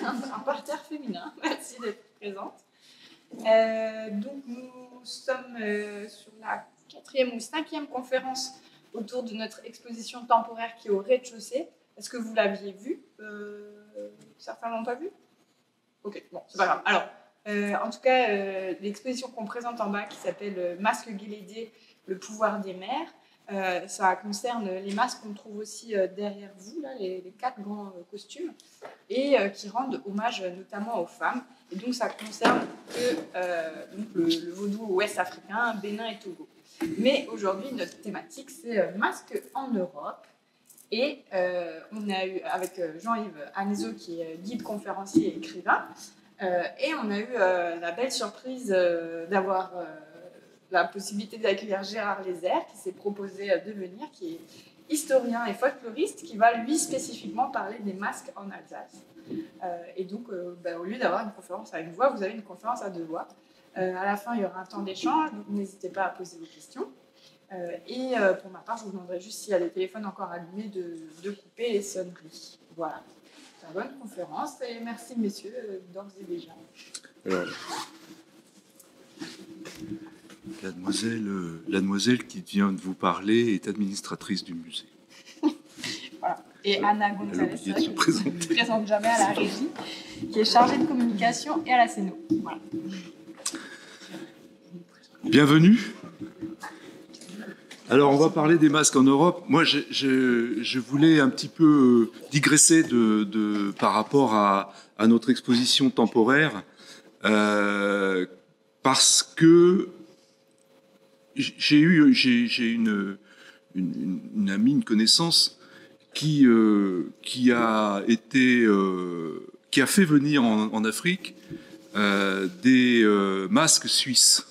un parterre féminin. Merci d'être présente. Donc nous sommes sur la 4e ou 5e conférence autour de notre exposition temporaire qui est au rez-de-chaussée. Est-ce que vous l'aviez vue? Certains l'ont pas vue? Ok, bon, c'est pas grave. Alors, en tout cas, l'exposition qu'on présente en bas qui s'appelle Masque Guélédier, le pouvoir des mères, ça concerne les masques qu'on trouve aussi derrière vous, là, les 4 grands costumes, et qui rendent hommage notamment aux femmes. Et donc, ça concerne que donc le vaudou ouest africain, Bénin et Togo. Mais aujourd'hui, notre thématique, c'est masque en Europe. Et on a eu, avec Jean-Yves Anezo, qui est guide, conférencier et écrivain, et on a eu la belle surprise d'avoir la possibilité d'accueillir Gérard Lézère, qui s'est proposé de venir, qui est historien et folkloriste, qui va lui spécifiquement parler des masques en Alsace. Et donc, au lieu d'avoir une conférence à une voix, vous avez une conférence à 2 voix. À la fin, il y aura un temps d'échange, donc n'hésitez pas à poser vos questions. Et pour ma part, je vous demanderai juste s'il y a des téléphones encore allumés de couper les sonneries. Voilà. C'est une bonne conférence et merci messieurs d'ores et déjà. Alors, la demoiselle qui vient de vous parler est administratrice du musée. Voilà. Et Anna Gonzalez, c'est vrai qu'elle ne se présente jamais à la régie, qui est chargée de communication et à la Céno. Voilà. Bienvenue. Alors, on va parler des masques en Europe. Moi, je voulais un petit peu digresser par rapport à notre exposition temporaire, parce que j'ai une amie, une connaissance qui a fait venir en Afrique des masques suisses.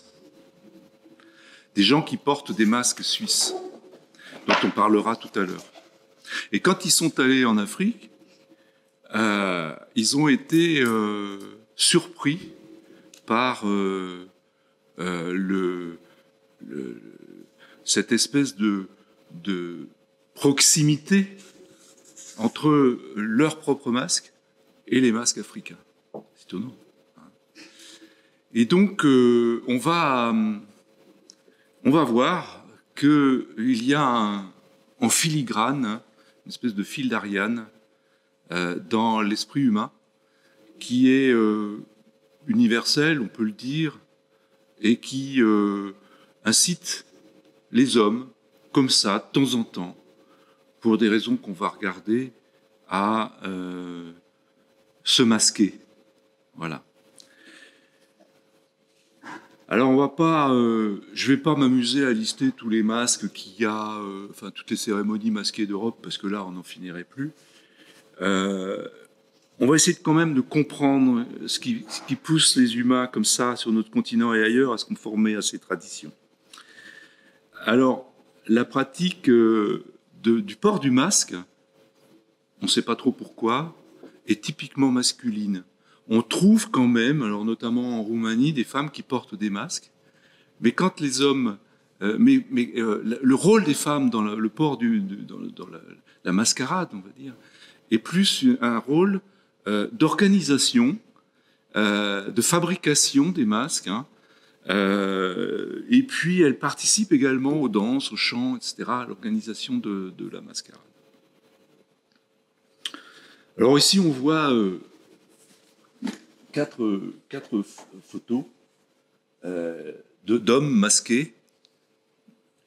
Des gens qui portent des masques suisses, dont on parlera tout à l'heure. Et quand ils sont allés en Afrique, ils ont été surpris par cette espèce de proximité entre leurs propres masques et les masques africains. C'est étonnant. Et donc, on va voir qu'il y a en filigrane une espèce de fil d'Ariane dans l'esprit humain qui est universel, on peut le dire, et qui incite les hommes, comme ça, de temps en temps, pour des raisons qu'on va regarder, à se masquer. Voilà. Alors, je vais pas m'amuser à lister tous les masques qu'il y a, toutes les cérémonies masquées d'Europe, parce que là, on n'en finirait plus. On va essayer quand même de comprendre ce qui pousse les humains comme ça, sur notre continent et ailleurs, à se conformer à ces traditions. Alors, la pratique du port du masque, on ne sait pas trop pourquoi, est typiquement masculine. On trouve quand même, alors notamment en Roumanie, des femmes qui portent des masques, mais quand les hommes, le rôle des femmes dans le port dans la mascarade, on va dire, est plus un rôle d'organisation, de fabrication des masques, et puis elles participent également aux danses, aux chants, etc., à l'organisation de la mascarade. Alors ici, on voit quatre photos d'hommes masqués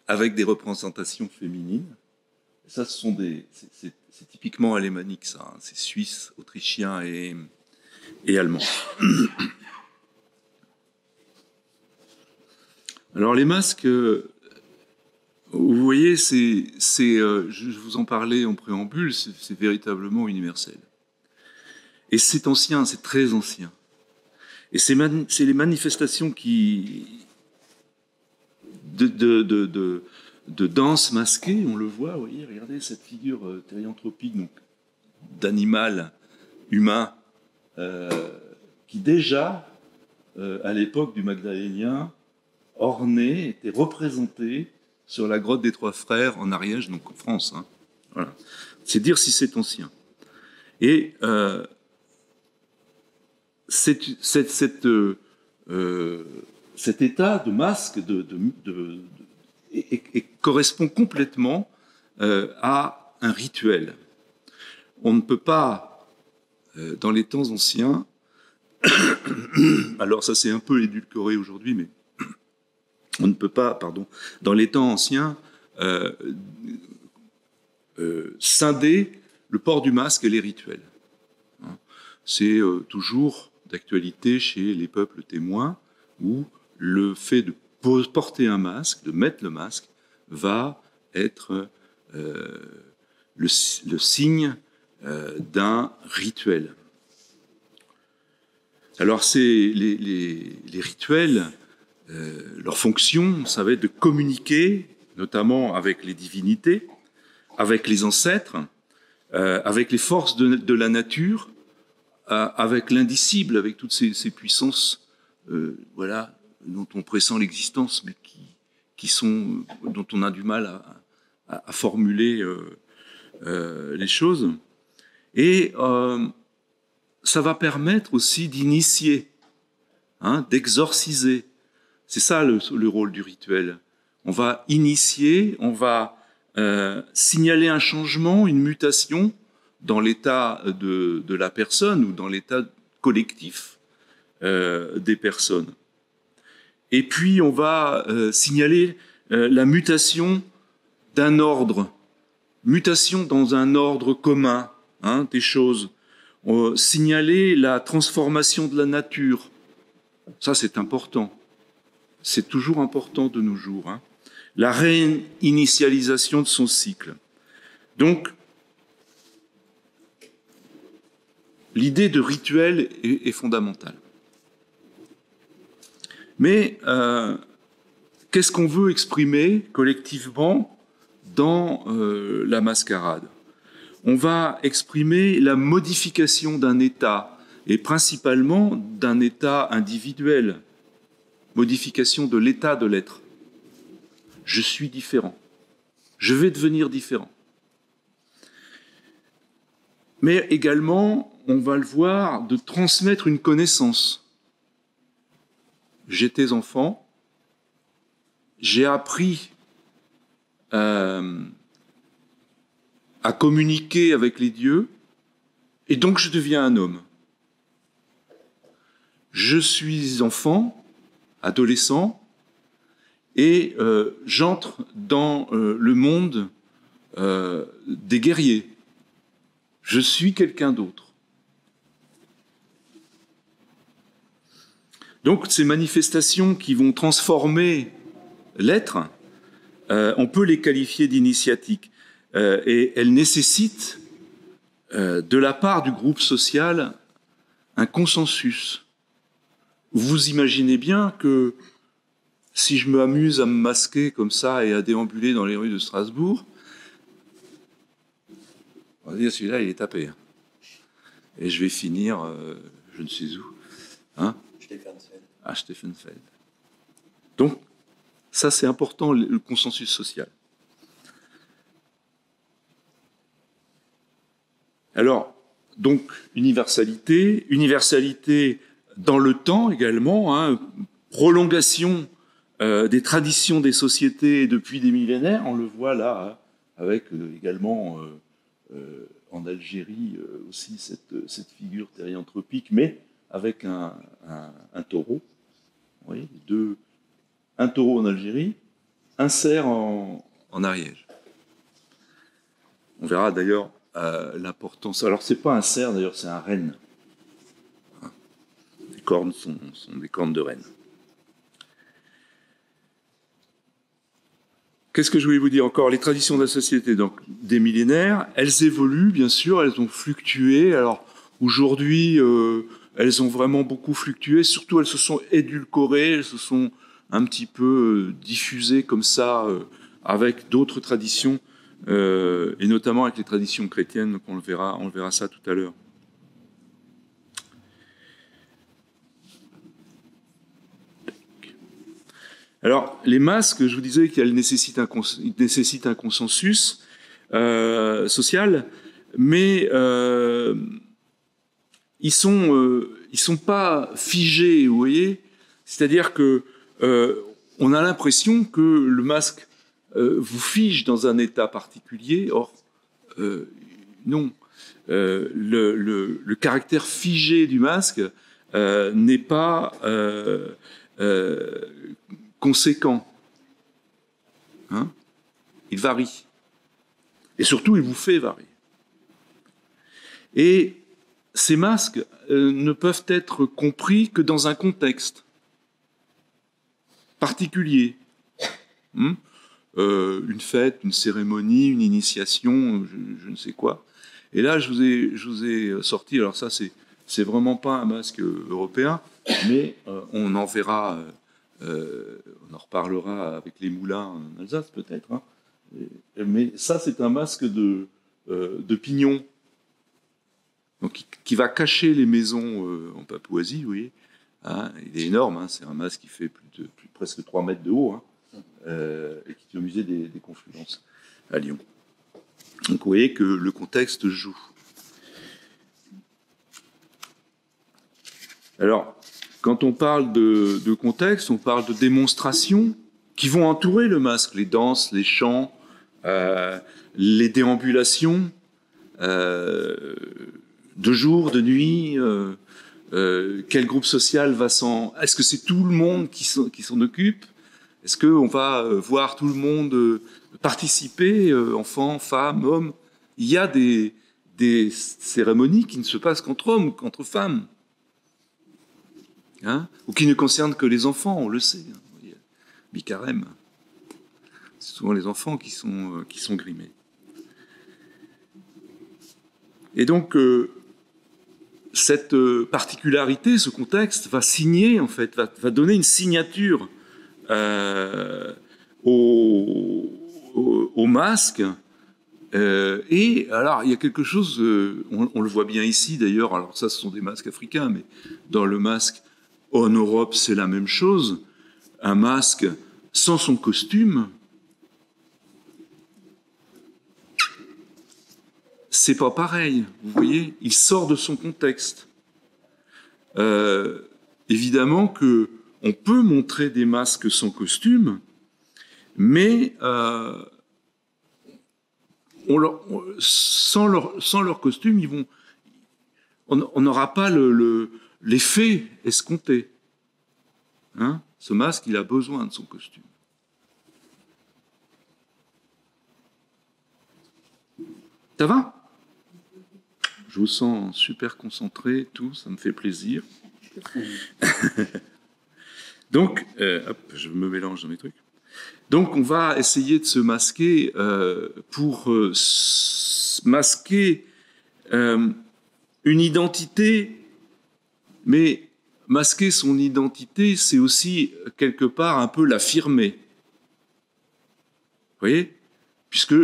avec des représentations féminines. Et ça, c'est typiquement alémanique, ça. Hein. C'est suisse, autrichien et allemand. Alors les masques, vous voyez, je vous en parlais en préambule, c'est véritablement universel. Et c'est ancien, c'est très ancien. Et c'est les manifestations de danse masquée, on le voit, vous voyez, regardez cette figure thérianthropique, donc d'animal humain, qui déjà, à l'époque du Magdalénien, orné, était représenté sur la grotte des Trois Frères en Ariège, donc en France. Hein. Voilà. C'est dire si c'est ancien. Et cet état de masque correspond complètement à un rituel. On ne peut pas, dans les temps anciens, alors ça c'est un peu édulcoré aujourd'hui, mais on ne peut pas, pardon, dans les temps anciens, scinder le port du masque et les rituels. C'est toujours d'actualité chez les peuples témoins, où le fait de porter un masque, de mettre le masque, va être le signe d'un rituel. Alors les rituels, leur fonction, ça va être de communiquer, notamment avec les divinités, avec les ancêtres, avec les forces de la nature, avec l'indicible, avec toutes ces puissances, voilà, dont on pressent l'existence, mais dont on a du mal à formuler les choses. Et ça va permettre aussi d'initier, d'exorciser. C'est ça le rôle du rituel. On va initier, on va signaler un changement, une mutation dans l'état de la personne ou dans l'état collectif des personnes. Et puis on va signaler la mutation d'un ordre, mutation dans un ordre commun des choses. Signaler la transformation de la nature. Ça, c'est important. C'est toujours important de nos jours. La réinitialisation de son cycle. Donc, l'idée de rituel est fondamentale. Mais qu'est-ce qu'on veut exprimer collectivement dans la mascarade ? On va exprimer la modification d'un état, et principalement d'un état individuel, modification de l'état de l'être. Je suis différent. Je vais devenir différent. Mais également, on va le voir, de transmettre une connaissance. J'étais enfant, j'ai appris à communiquer avec les dieux, et donc je deviens un homme. Je suis enfant, adolescent, et j'entre dans le monde des guerriers. Je suis quelqu'un d'autre. Donc ces manifestations qui vont transformer l'être, on peut les qualifier d'initiatiques. Et elles nécessitent, de la part du groupe social, un consensus. Vous imaginez bien que si je m'amuse à me masquer comme ça et à déambuler dans les rues de Strasbourg, on va dire celui-là il est tapé. Et je vais finir, je ne sais où. À Steffenfeld. Donc, ça c'est important, le consensus social. Alors, donc, universalité dans le temps également, prolongation des traditions des sociétés depuis des millénaires, on le voit là, avec également en Algérie aussi cette figure thérianthropique, mais avec un taureau. Vous voyez, un taureau en Algérie, un cerf en Ariège. On verra d'ailleurs l'importance. Alors, c'est pas un cerf, d'ailleurs, c'est un renne. Les cornes sont des cornes de renne. Qu'est-ce que je voulais vous dire encore ? Les traditions de la société, donc des millénaires, elles évoluent, bien sûr, elles ont fluctué. Alors, aujourd'hui, elles ont vraiment beaucoup fluctué. Surtout, elles se sont édulcorées, elles se sont un petit peu diffusées comme ça avec d'autres traditions. Et notamment avec les traditions chrétiennes, donc on le verra ça tout à l'heure. Alors, les masques, je vous disais qu'elles nécessitent un consensus social, mais ils sont pas figés, vous voyez. C'est-à-dire que on a l'impression que le masque vous fige dans un état particulier. Or, non. Le caractère figé du masque n'est pas conséquent. Hein? Il varie. Et surtout, il vous fait varier. Et ces masques ne peuvent être compris que dans un contexte particulier. Une fête, une cérémonie, une initiation, je ne sais quoi. Et là, je vous ai sorti, alors ça, c'est vraiment pas un masque européen, mais on en verra, on en reparlera avec les moulins en Alsace peut-être. Hein. Mais ça, c'est un masque de pignon. Donc, qui va cacher les maisons en Papouasie, vous voyez. Hein, il est énorme, hein, c'est un masque qui fait presque 3 mètres de haut, hein, et qui est au musée des Confluences à Lyon. Donc vous voyez que le contexte joue. Alors, quand on parle de contexte, on parle de démonstrations qui vont entourer le masque, les danses, les chants, les déambulations, de jour, de nuit, quel groupe social va s'en... Est-ce que c'est tout le monde qui s'en occupe? Est-ce qu'on va voir tout le monde participer, enfants, femmes, hommes? Il y a des cérémonies qui ne se passent qu'entre hommes ou qu'entre femmes, hein, ou qui ne concernent que les enfants, on le sait. Hein. Bicarême, c'est souvent les enfants qui sont grimés. Et donc, cette particularité, ce contexte, va signer, en fait, va donner une signature au masque. Et alors, il y a quelque chose, on le voit bien ici d'ailleurs, alors ça, ce sont des masques africains, mais dans le masque en Europe, c'est la même chose. Un masque sans son costume, c'est pas pareil, vous voyez, il sort de son contexte. Évidemment que on peut montrer des masques sans costume, mais sans leur costume, on n'aura pas l'effet escompté. Hein? Ce masque, il a besoin de son costume. Ça va? Je vous sens super concentré, tout, ça me fait plaisir. Donc, hop, je me mélange dans mes trucs. Donc, on va essayer de se masquer pour masquer une identité, mais masquer son identité, c'est aussi quelque part un peu l'affirmer. Vous voyez? Puisque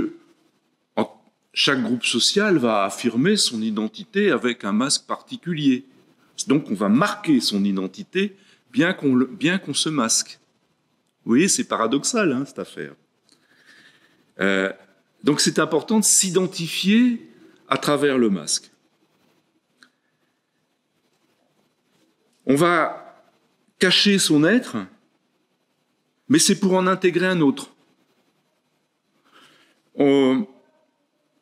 chaque groupe social va affirmer son identité avec un masque particulier. Donc, on va marquer son identité bien qu'on se masque. Vous voyez, c'est paradoxal, hein, cette affaire. Donc, c'est important de s'identifier à travers le masque. On va cacher son être, mais c'est pour en intégrer un autre.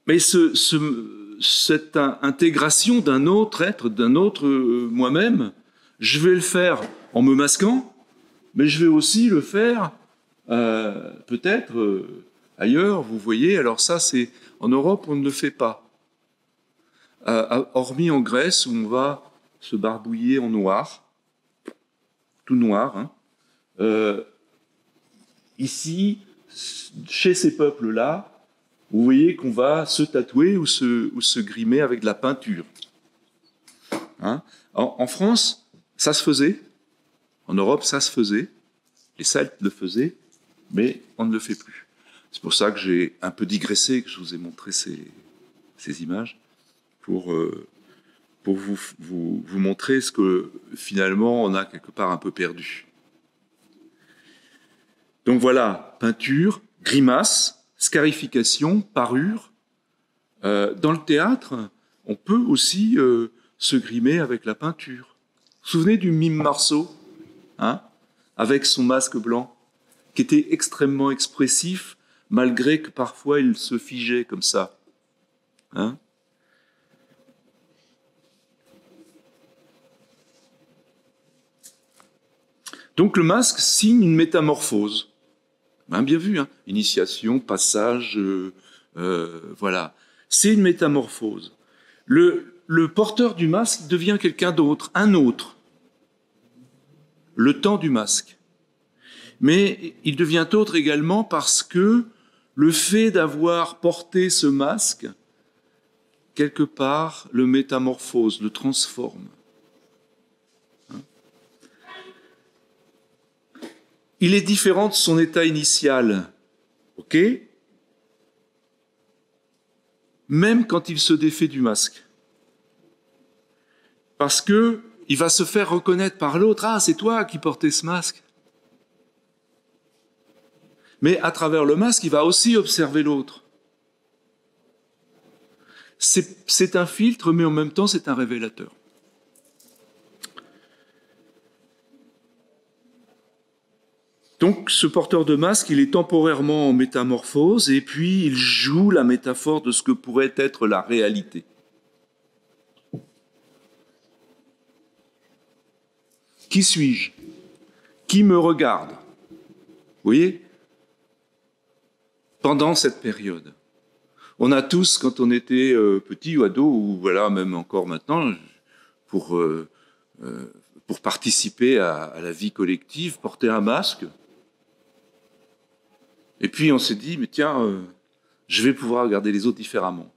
Mais cette intégration d'un autre être, d'un autre moi-même, je vais le faire en me masquant, mais je vais aussi le faire peut-être ailleurs, vous voyez. Alors ça, c'est en Europe, on ne le fait pas. Hormis en Grèce, où on va se barbouiller en noir, tout noir. Hein. Ici, chez ces peuples-là, vous voyez qu'on va se tatouer ou se grimer avec de la peinture. Hein? En France, ça se faisait. En Europe, ça se faisait. Les Celtes le faisaient, mais on ne le fait plus. C'est pour ça que j'ai un peu digressé, que je vous ai montré ces images, pour vous montrer ce que finalement on a quelque part un peu perdu. Donc voilà, peinture, grimace, scarification, parure. Dans le théâtre, on peut aussi se grimer avec la peinture. Vous vous souvenez du mime Marceau, hein, avec son masque blanc, qui était extrêmement expressif, malgré que parfois il se figeait comme ça. Hein. Donc le masque signe une métamorphose. Hein, bien vu, hein. Initiation, passage, voilà. C'est une métamorphose. Le porteur du masque devient quelqu'un d'autre, un autre. Le temps du masque. Mais il devient autre également parce que le fait d'avoir porté ce masque, quelque part, le métamorphose, le transforme. Il est différent de son état initial, ok? Même quand il se défait du masque. Parce que il va se faire reconnaître par l'autre. Ah, c'est toi qui portais ce masque. Mais à travers le masque, il va aussi observer l'autre. C'est un filtre, mais en même temps, c'est un révélateur. Donc, ce porteur de masque, il est temporairement en métamorphose et puis il joue la métaphore de ce que pourrait être la réalité. Qui suis-je? Qui me regarde? Vous voyez? Pendant cette période. On a tous, quand on était petit ou ado, ou voilà, même encore maintenant, pour participer à la vie collective, porter un masque. Et puis on s'est dit, mais tiens, je vais pouvoir regarder les autres différemment.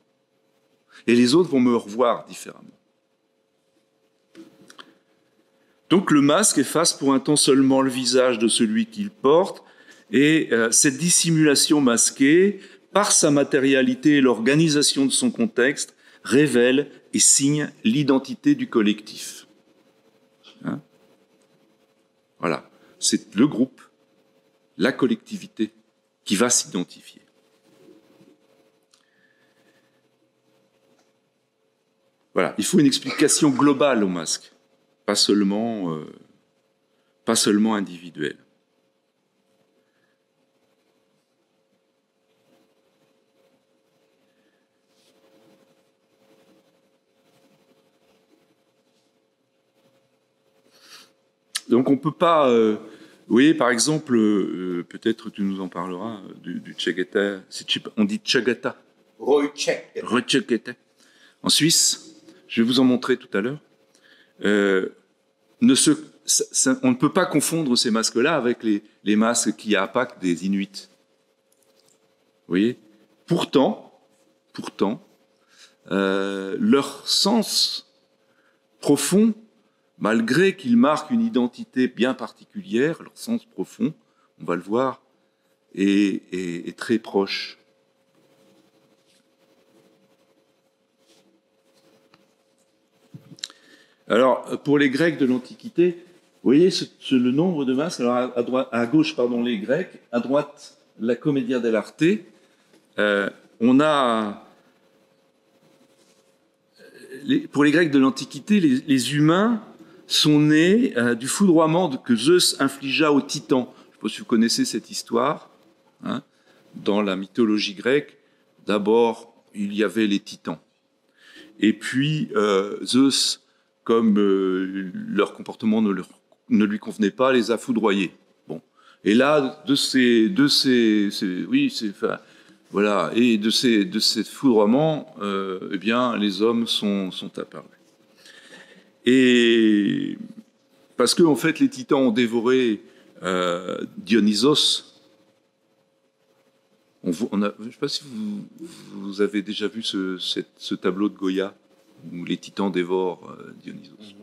Et les autres vont me revoir différemment. Donc le masque efface pour un temps seulement le visage de celui qu'il porte, et cette dissimulation masquée, par sa matérialité et l'organisation de son contexte, révèle et signe l'identité du collectif. Hein? Voilà, c'est le groupe, la collectivité, qui va s'identifier. Voilà, il faut une explication globale au masque, pas seulement individuelle. Donc on ne peut pas... vous voyez, par exemple, peut-être tu nous en parleras, du Tchegeta. On dit Tchegeta. Tchegeta. En Suisse, je vais vous en montrer tout à l'heure. On ne peut pas confondre ces masques-là avec les masques qui à Pâques des Inuits. Vous voyez ? Pourtant, leur sens profond, malgré qu'ils marquent une identité bien particulière, leur sens profond, on va le voir, est très proche. Alors, pour les Grecs de l'Antiquité, vous voyez le nombre de masques. Alors, à gauche, les Grecs, à droite, la Commedia dell'arte. On a, pour les Grecs de l'Antiquité, les humains sont nés du foudroiement que Zeus infligea aux Titans. Je ne sais pas si vous connaissez cette histoire. Hein, dans la mythologie grecque, d'abord, il y avait les Titans. Et puis, Zeus, comme leur comportement ne lui convenait pas, les a foudroyés. Bon. Et là, de ces foudroiements, eh bien, les hommes sont apparus. Et parce que, en fait, les Titans ont dévoré Dionysos. Je ne sais pas si vous avez déjà vu ce tableau de Goya où les Titans dévorent Dionysos.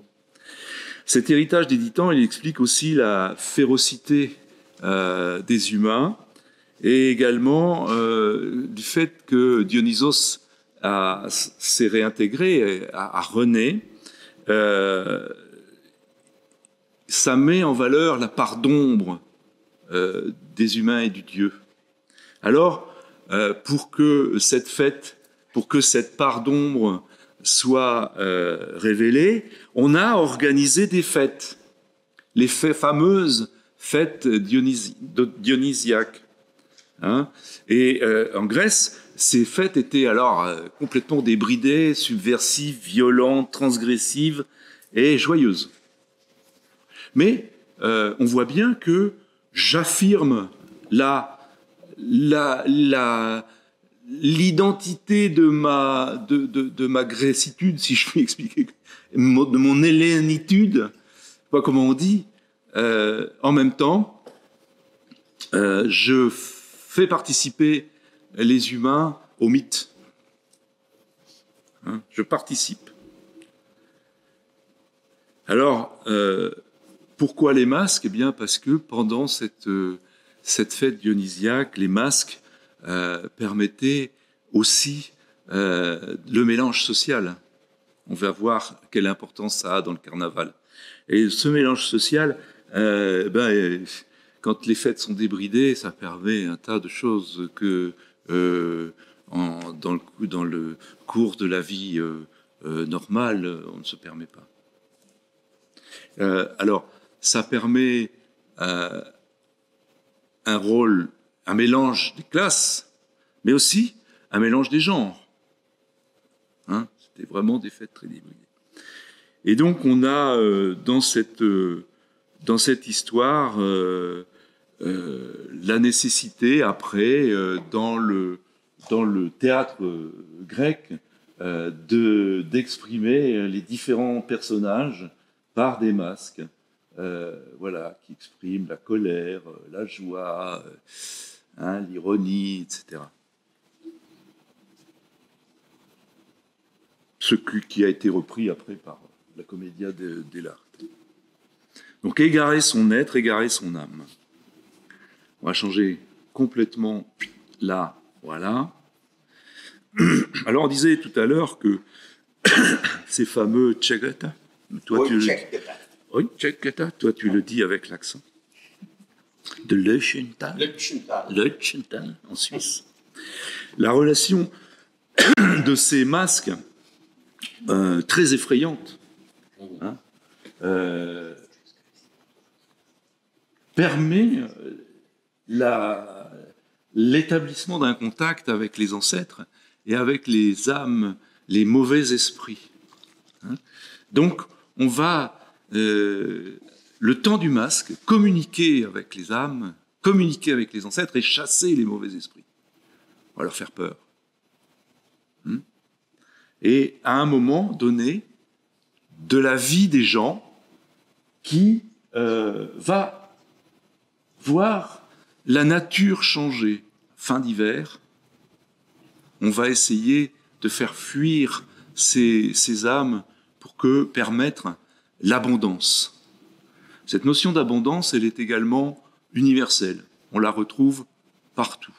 Cet héritage des Titans, il explique aussi la férocité des humains et également du fait que Dionysos s'est réintégré, a rené. Ça met en valeur la part d'ombre des humains et du Dieu. Alors, pour que cette fête, pour que cette part d'ombre soit révélée, on a organisé des fêtes, les fameuses fêtes dionysiaques. Hein. Et en Grèce, ces fêtes étaient alors complètement débridées, subversives, violentes, transgressives et joyeuses. Mais on voit bien que j'affirme l'identité de ma grécitude, si je puis expliquer, de mon hellénitude, pas comment on dit, en même temps, je fais participer les humains au mythe. Hein, je participe. Alors, pourquoi les masques ? Eh bien, parce que pendant cette fête dionysiaque, les masques permettaient aussi le mélange social. On va voir quelle importance ça a dans le carnaval. Et ce mélange social, quand les fêtes sont débridées, ça permet un tas de choses que dans le cours de la vie normale, on ne se permet pas. Alors, ça permet un mélange des classes, mais aussi un mélange des genres. Hein, c'était vraiment des fêtes très débridées. Et donc, on a dans cette histoire la nécessité, après, dans le théâtre grec, d'exprimer les différents personnages par des masques, qui expriment la colère, la joie, l'ironie, etc. Ce qui a été repris après par la commedia dell'arte. Donc égarer son être, égarer son âme. On va changer complètement là, voilà. Alors on disait tout à l'heure que ces fameux tchekata, toi tu le dis avec l'accent de Liechtenstein en Suisse. La relation de ces masques très effrayante permet l'établissement d'un contact avec les ancêtres et avec les âmes, les mauvais esprits. Donc, on va, le temps du masque, communiquer avec les âmes, communiquer avec les ancêtres et chasser les mauvais esprits. On va leur faire peur. Et à un moment donné, de la vie des gens qui va voir la nature changer. Fin d'hiver, on va essayer de faire fuir ces âmes pour permettre l'abondance. Cette notion d'abondance, elle est également universelle. On la retrouve partout.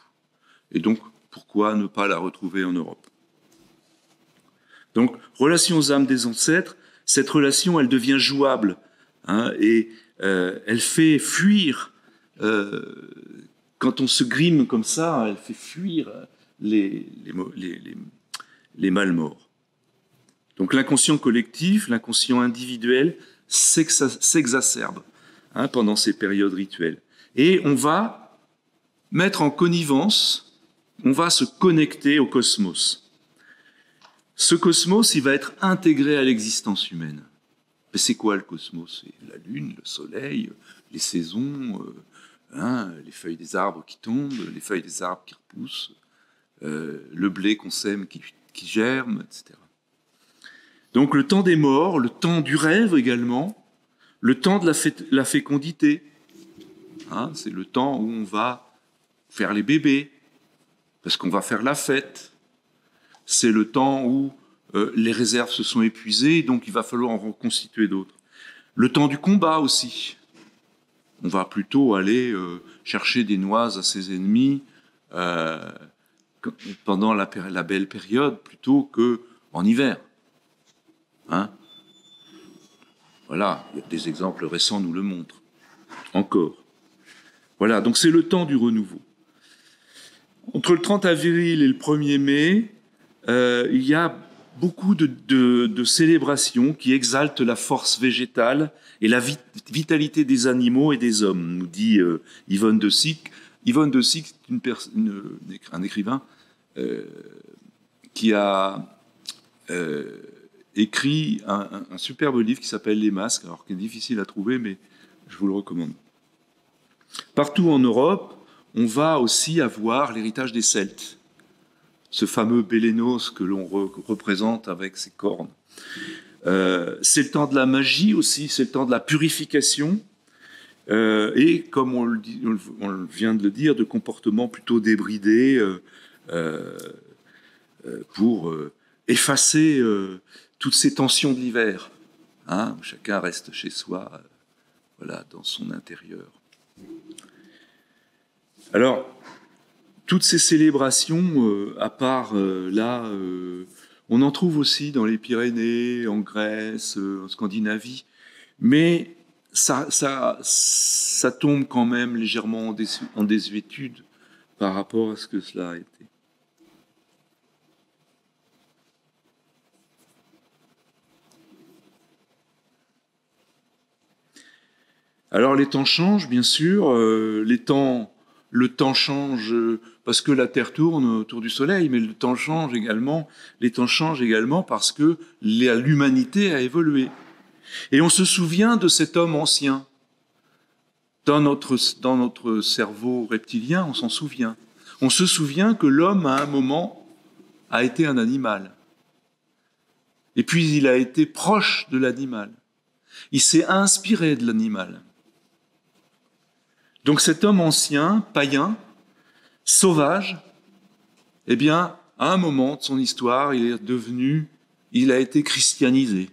Et donc, pourquoi ne pas la retrouver en Europe ? Donc, relation aux âmes des ancêtres, cette relation, elle devient jouable, et elle fait fuir, quand on se grime comme ça, elle fait fuir les malmorts. Donc l'inconscient collectif, l'inconscient individuel s'exacerbe pendant ces périodes rituelles. Et on va mettre en connivence, on va se connecter au cosmos. Ce cosmos, il va être intégré à l'existence humaine. Mais c'est quoi le cosmos ? C'est la lune, le soleil, les saisons, les feuilles des arbres qui tombent, les feuilles des arbres qui repoussent, le blé qu'on sème qui germe, etc. Donc le temps des morts, le temps du rêve également, le temps de la fécondité. C'est le temps où on va faire les bébés, parce qu'on va faire la fête. C'est le temps où les réserves se sont épuisées, donc il va falloir en reconstituer d'autres. Le temps du combat aussi. On va plutôt aller chercher des noises à ses ennemis pendant la belle période plutôt qu'en hiver. Voilà, des exemples récents nous le montrent. Encore. Voilà, donc c'est le temps du renouveau. Entre le 30 avril et le 1er mai, il y a beaucoup de célébrations qui exaltent la force végétale et la vitalité des animaux et des hommes, nous dit Yvonne de Sick. Yvonne de Sick, un écrivain qui a écrit un superbe livre qui s'appelle Les Masques, alors qui est difficile à trouver, mais je vous le recommande. Partout en Europe, on va aussi avoir l'héritage des Celtes, ce fameux Bélénos que l'on représente avec ses cornes. C'est le temps de la magie aussi, c'est le temps de la purification, et comme on vient de le dire, de comportements plutôt débridés pour effacer toutes ces tensions de l'hiver, hein, où chacun reste chez soi, voilà, dans son intérieur. Alors, toutes ces célébrations, à part là, on en trouve aussi dans les Pyrénées, en Grèce, en Scandinavie, mais ça tombe quand même légèrement en désuétude par rapport à ce que cela a été. Alors les temps changent, bien sûr, le temps change parce que la Terre tourne autour du Soleil, mais le temps change également, les temps changent également parce que l'humanité a évolué. Et on se souvient de cet homme ancien. Dans notre cerveau reptilien, on s'en souvient. On se souvient que l'homme, à un moment, a été un animal. Et puis il a été proche de l'animal. Il s'est inspiré de l'animal. Donc cet homme ancien, païen, sauvage, eh bien, à un moment de son histoire, il a été christianisé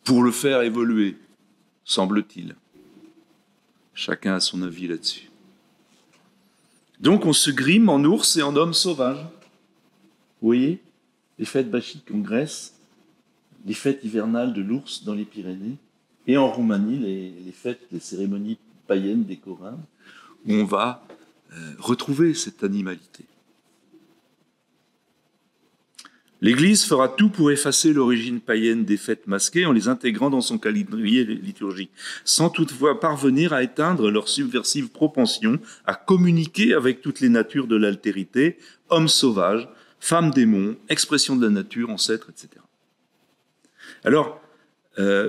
pour le faire évoluer, semble-t-il. Chacun a son avis là-dessus. Donc on se grime en ours et en homme sauvage. Vous voyez, les fêtes bachiques en Grèce, les fêtes hivernales de l'ours dans les Pyrénées, et en Roumanie, les fêtes, les cérémonies païennes des Corinthes, où on va retrouver cette animalité. L'Église fera tout pour effacer l'origine païenne des fêtes masquées en les intégrant dans son calendrier liturgique, sans toutefois parvenir à éteindre leur subversive propension à communiquer avec toutes les natures de l'altérité, hommes sauvages, femmes démons, expression de la nature, ancêtres, etc. Alors,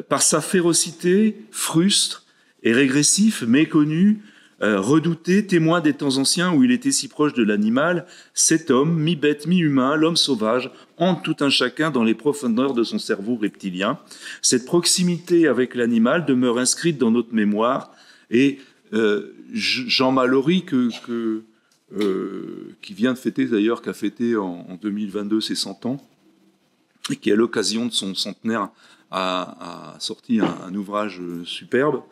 par sa férocité, frustre et régressif, méconnu, redouté, témoin des temps anciens où il était si proche de l'animal, cet homme, mi-bête, mi-humain, l'homme sauvage, hante tout un chacun dans les profondeurs de son cerveau reptilien. Cette proximité avec l'animal demeure inscrite dans notre mémoire et Jean Mallory, qui vient de fêter d'ailleurs, qui a fêté en 2022 ses 100 ans, et qui à l'occasion de son centenaire a sorti un ouvrage superbe.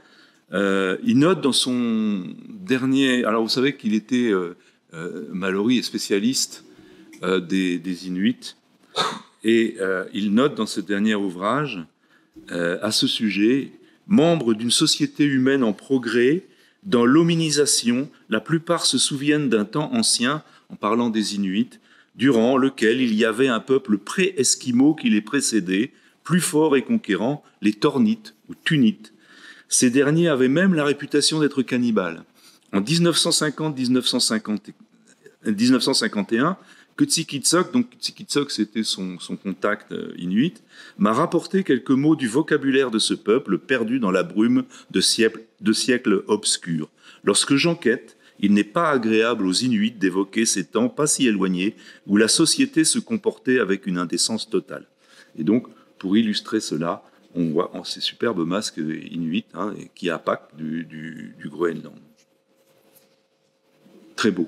Il note dans son dernier... Alors vous savez qu'il était... Mallory est spécialiste des Inuits, et il note dans ce dernier ouvrage, à ce sujet, membre d'une société humaine en progrès, dans l'hominisation, la plupart se souviennent d'un temps ancien, en parlant des Inuits, durant lequel il y avait un peuple pré-esquimau qui les précédait, plus fort et conquérant, les Tornites ou Tunites. Ces derniers avaient même la réputation d'être cannibales. En 1950-1951, Kutsikitsok, donc Kutsikitsok c'était son contact inuit, m'a rapporté quelques mots du vocabulaire de ce peuple perdu dans la brume de siècles obscurs. Lorsque j'enquête, il n'est pas agréable aux Inuits d'évoquer ces temps pas si éloignés où la société se comportait avec une indécence totale. Et donc, pour illustrer cela, on voit ces superbes masques inuits qui appâtent du Groenland. Très beau.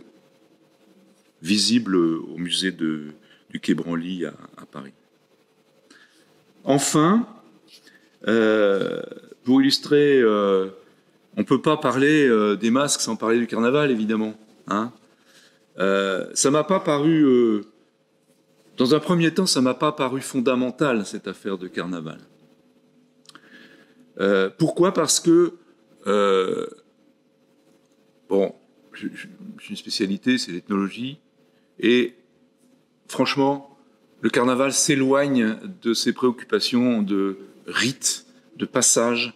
Visible au musée du Quai Branly à Paris. Enfin, pour illustrer, on ne peut pas parler des masques sans parler du carnaval, évidemment. Ça m'a pas paru... dans un premier temps, ça ne m'a pas paru fondamental, cette affaire de carnaval. Pourquoi ? Parce que, j'ai une spécialité, c'est l'ethnologie, et franchement, le carnaval s'éloigne de ses préoccupations de rites, de passages.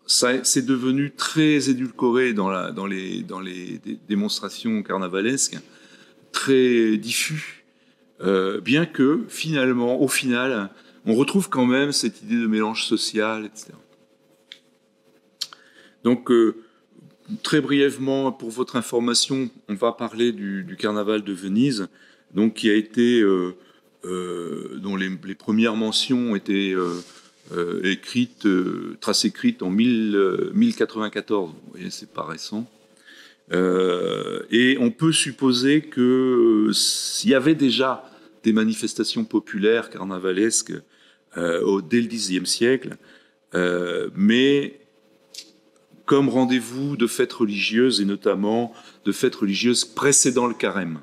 C'est devenu très édulcoré dans les démonstrations carnavalesques, très diffus, bien que finalement, au final, on retrouve quand même cette idée de mélange social, etc. Donc, très brièvement, pour votre information, on va parler du carnaval de Venise, donc qui a été, dont les premières mentions étaient écrites en 1094. Vous voyez, c'est pas récent. Et on peut supposer que s'il y avait déjà des manifestations populaires carnavalesques dès le Xe siècle, mais comme rendez-vous de fêtes religieuses, et notamment de fêtes religieuses précédant le carême.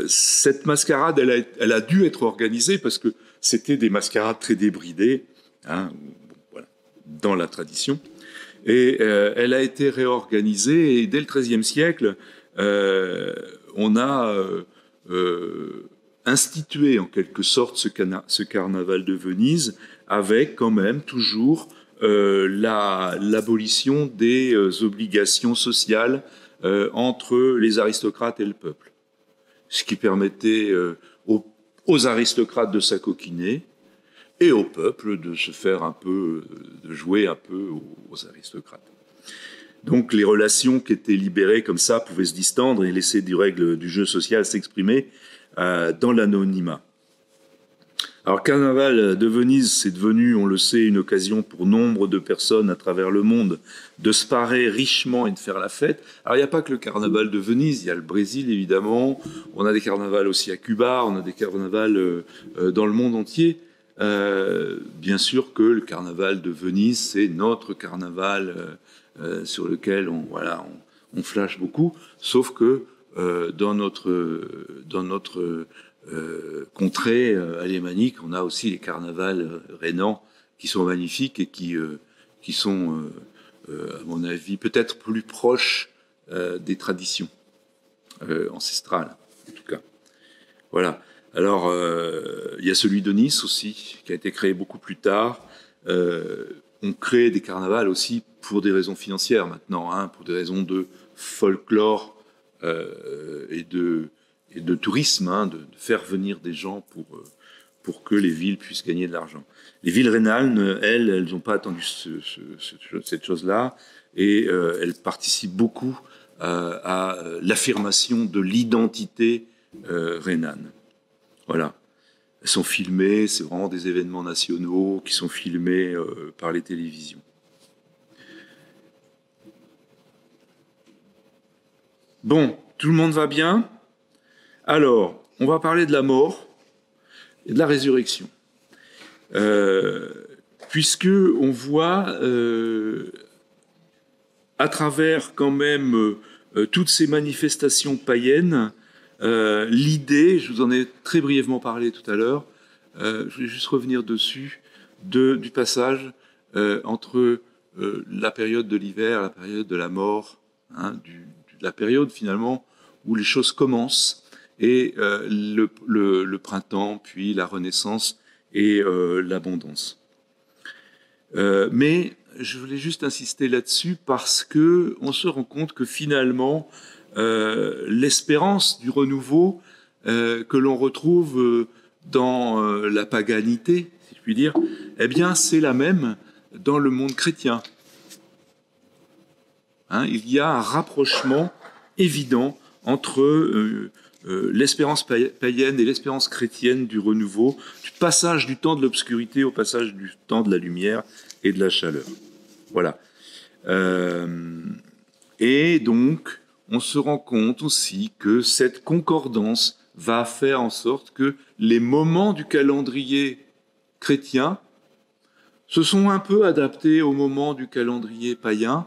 Cette mascarade, elle a dû être organisée parce que c'était des mascarades très débridées, hein, voilà, dans la tradition. Et elle a été réorganisée, et dès le XIIIe siècle, on a institué en quelque sorte ce carnaval de Venise, avec quand même toujours l'abolition des obligations sociales entre les aristocrates et le peuple. Ce qui permettait aux aristocrates de s'acoquiner et au peuple de se faire un peu, de jouer un peu aux aristocrates. Donc les relations qui étaient libérées comme ça pouvaient se distendre et laisser des règles du jeu social s'exprimer dans l'anonymat. Alors, Carnaval de Venise, c'est devenu, on le sait, une occasion pour nombre de personnes à travers le monde de se parer richement et de faire la fête. Alors, il n'y a pas que le Carnaval de Venise, il y a le Brésil, évidemment. On a des carnavals aussi à Cuba, on a des carnavals dans le monde entier. Bien sûr que le Carnaval de Venise, c'est notre carnaval sur lequel on flash beaucoup, sauf que dans notre contrée alémanique, on a aussi les carnavals rhénans qui sont magnifiques et qui sont, à mon avis, peut-être plus proches des traditions ancestrales, en tout cas. Voilà. Alors, il y a celui de Nice aussi, qui a été créé beaucoup plus tard. On crée des carnavals aussi pour des raisons financières maintenant, hein, pour des raisons de folklore et de tourisme, hein, de faire venir des gens pour que les villes puissent gagner de l'argent. Les villes rhénanes, elles n'ont pas attendu cette chose-là, et elles participent beaucoup à l'affirmation de l'identité rhénane. Voilà. Elles sont filmées, c'est vraiment des événements nationaux qui sont filmés par les télévisions. Bon, tout le monde va bien ? Alors, on va parler de la mort et de la résurrection. Puisque on voit à travers quand même toutes ces manifestations païennes, l'idée, je vous en ai très brièvement parlé tout à l'heure, je vais juste revenir dessus, du passage entre la période de l'hiver, la période de la mort, hein, la période finalement où les choses commencent, et le printemps, puis la renaissance et l'abondance. Mais je voulais juste insister là-dessus parce qu'on se rend compte que finalement, l'espérance du renouveau que l'on retrouve dans la paganité, si je puis dire, eh bien, c'est la même dans le monde chrétien. Hein, il y a un rapprochement évident entre l'espérance païenne et l'espérance chrétienne du renouveau, du passage du temps de l'obscurité au passage du temps de la lumière et de la chaleur. Voilà. Et donc, on se rend compte aussi que cette concordance va faire en sorte que les moments du calendrier chrétien se sont un peu adaptés aux moments du calendrier païen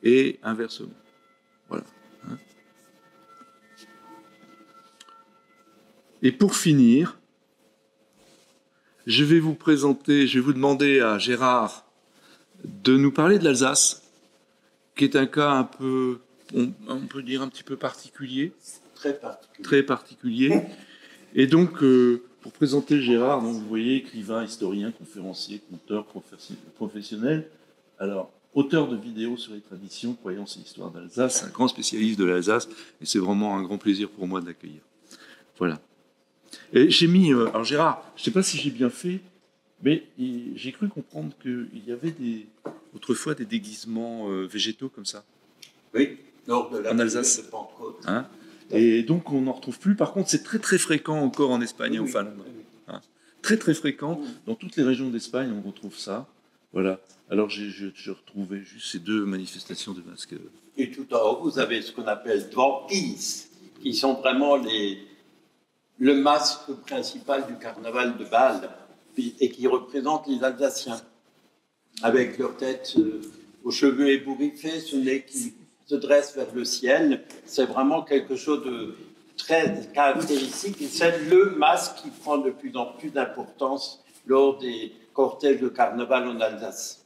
et inversement. Voilà. Et pour finir, je vais vous demander à Gérard de nous parler de l'Alsace, qui est un cas un peu, on peut dire un petit peu particulier. très particulier. Très particulier. Et donc, pour présenter Gérard, donc, vous voyez, écrivain, historien, conférencier, conteur, professionnel. Alors, auteur de vidéos sur les traditions, croyances et histoire d'Alsace, un grand spécialiste de l'Alsace, et c'est vraiment un grand plaisir pour moi de l'accueillir. Voilà. Et j'ai mis... alors Gérard, je ne sais pas si j'ai bien fait, mais j'ai cru comprendre qu'il y avait autrefois des déguisements végétaux comme ça. Oui, lors de la en Alsace. De Pentecôte. Hein, et donc on n'en retrouve plus. Par contre, c'est très très fréquent encore en Espagne et en Finlande. Hein, très très fréquent. Dans toutes les régions d'Espagne, on retrouve ça. Voilà. Alors j'ai retrouvé juste ces deux manifestations de masques. Et tout en haut, vous avez ce qu'on appelle dwarkies, qui sont vraiment le masque principal du carnaval de Bâle et qui représentent les Alsaciens, avec leur tête aux cheveux ébouriffés, ce nez qui se dresse vers le ciel. C'est vraiment quelque chose de très caractéristique et c'est le masque qui prend de plus en plus d'importance lors des cortèges de carnaval en Alsace.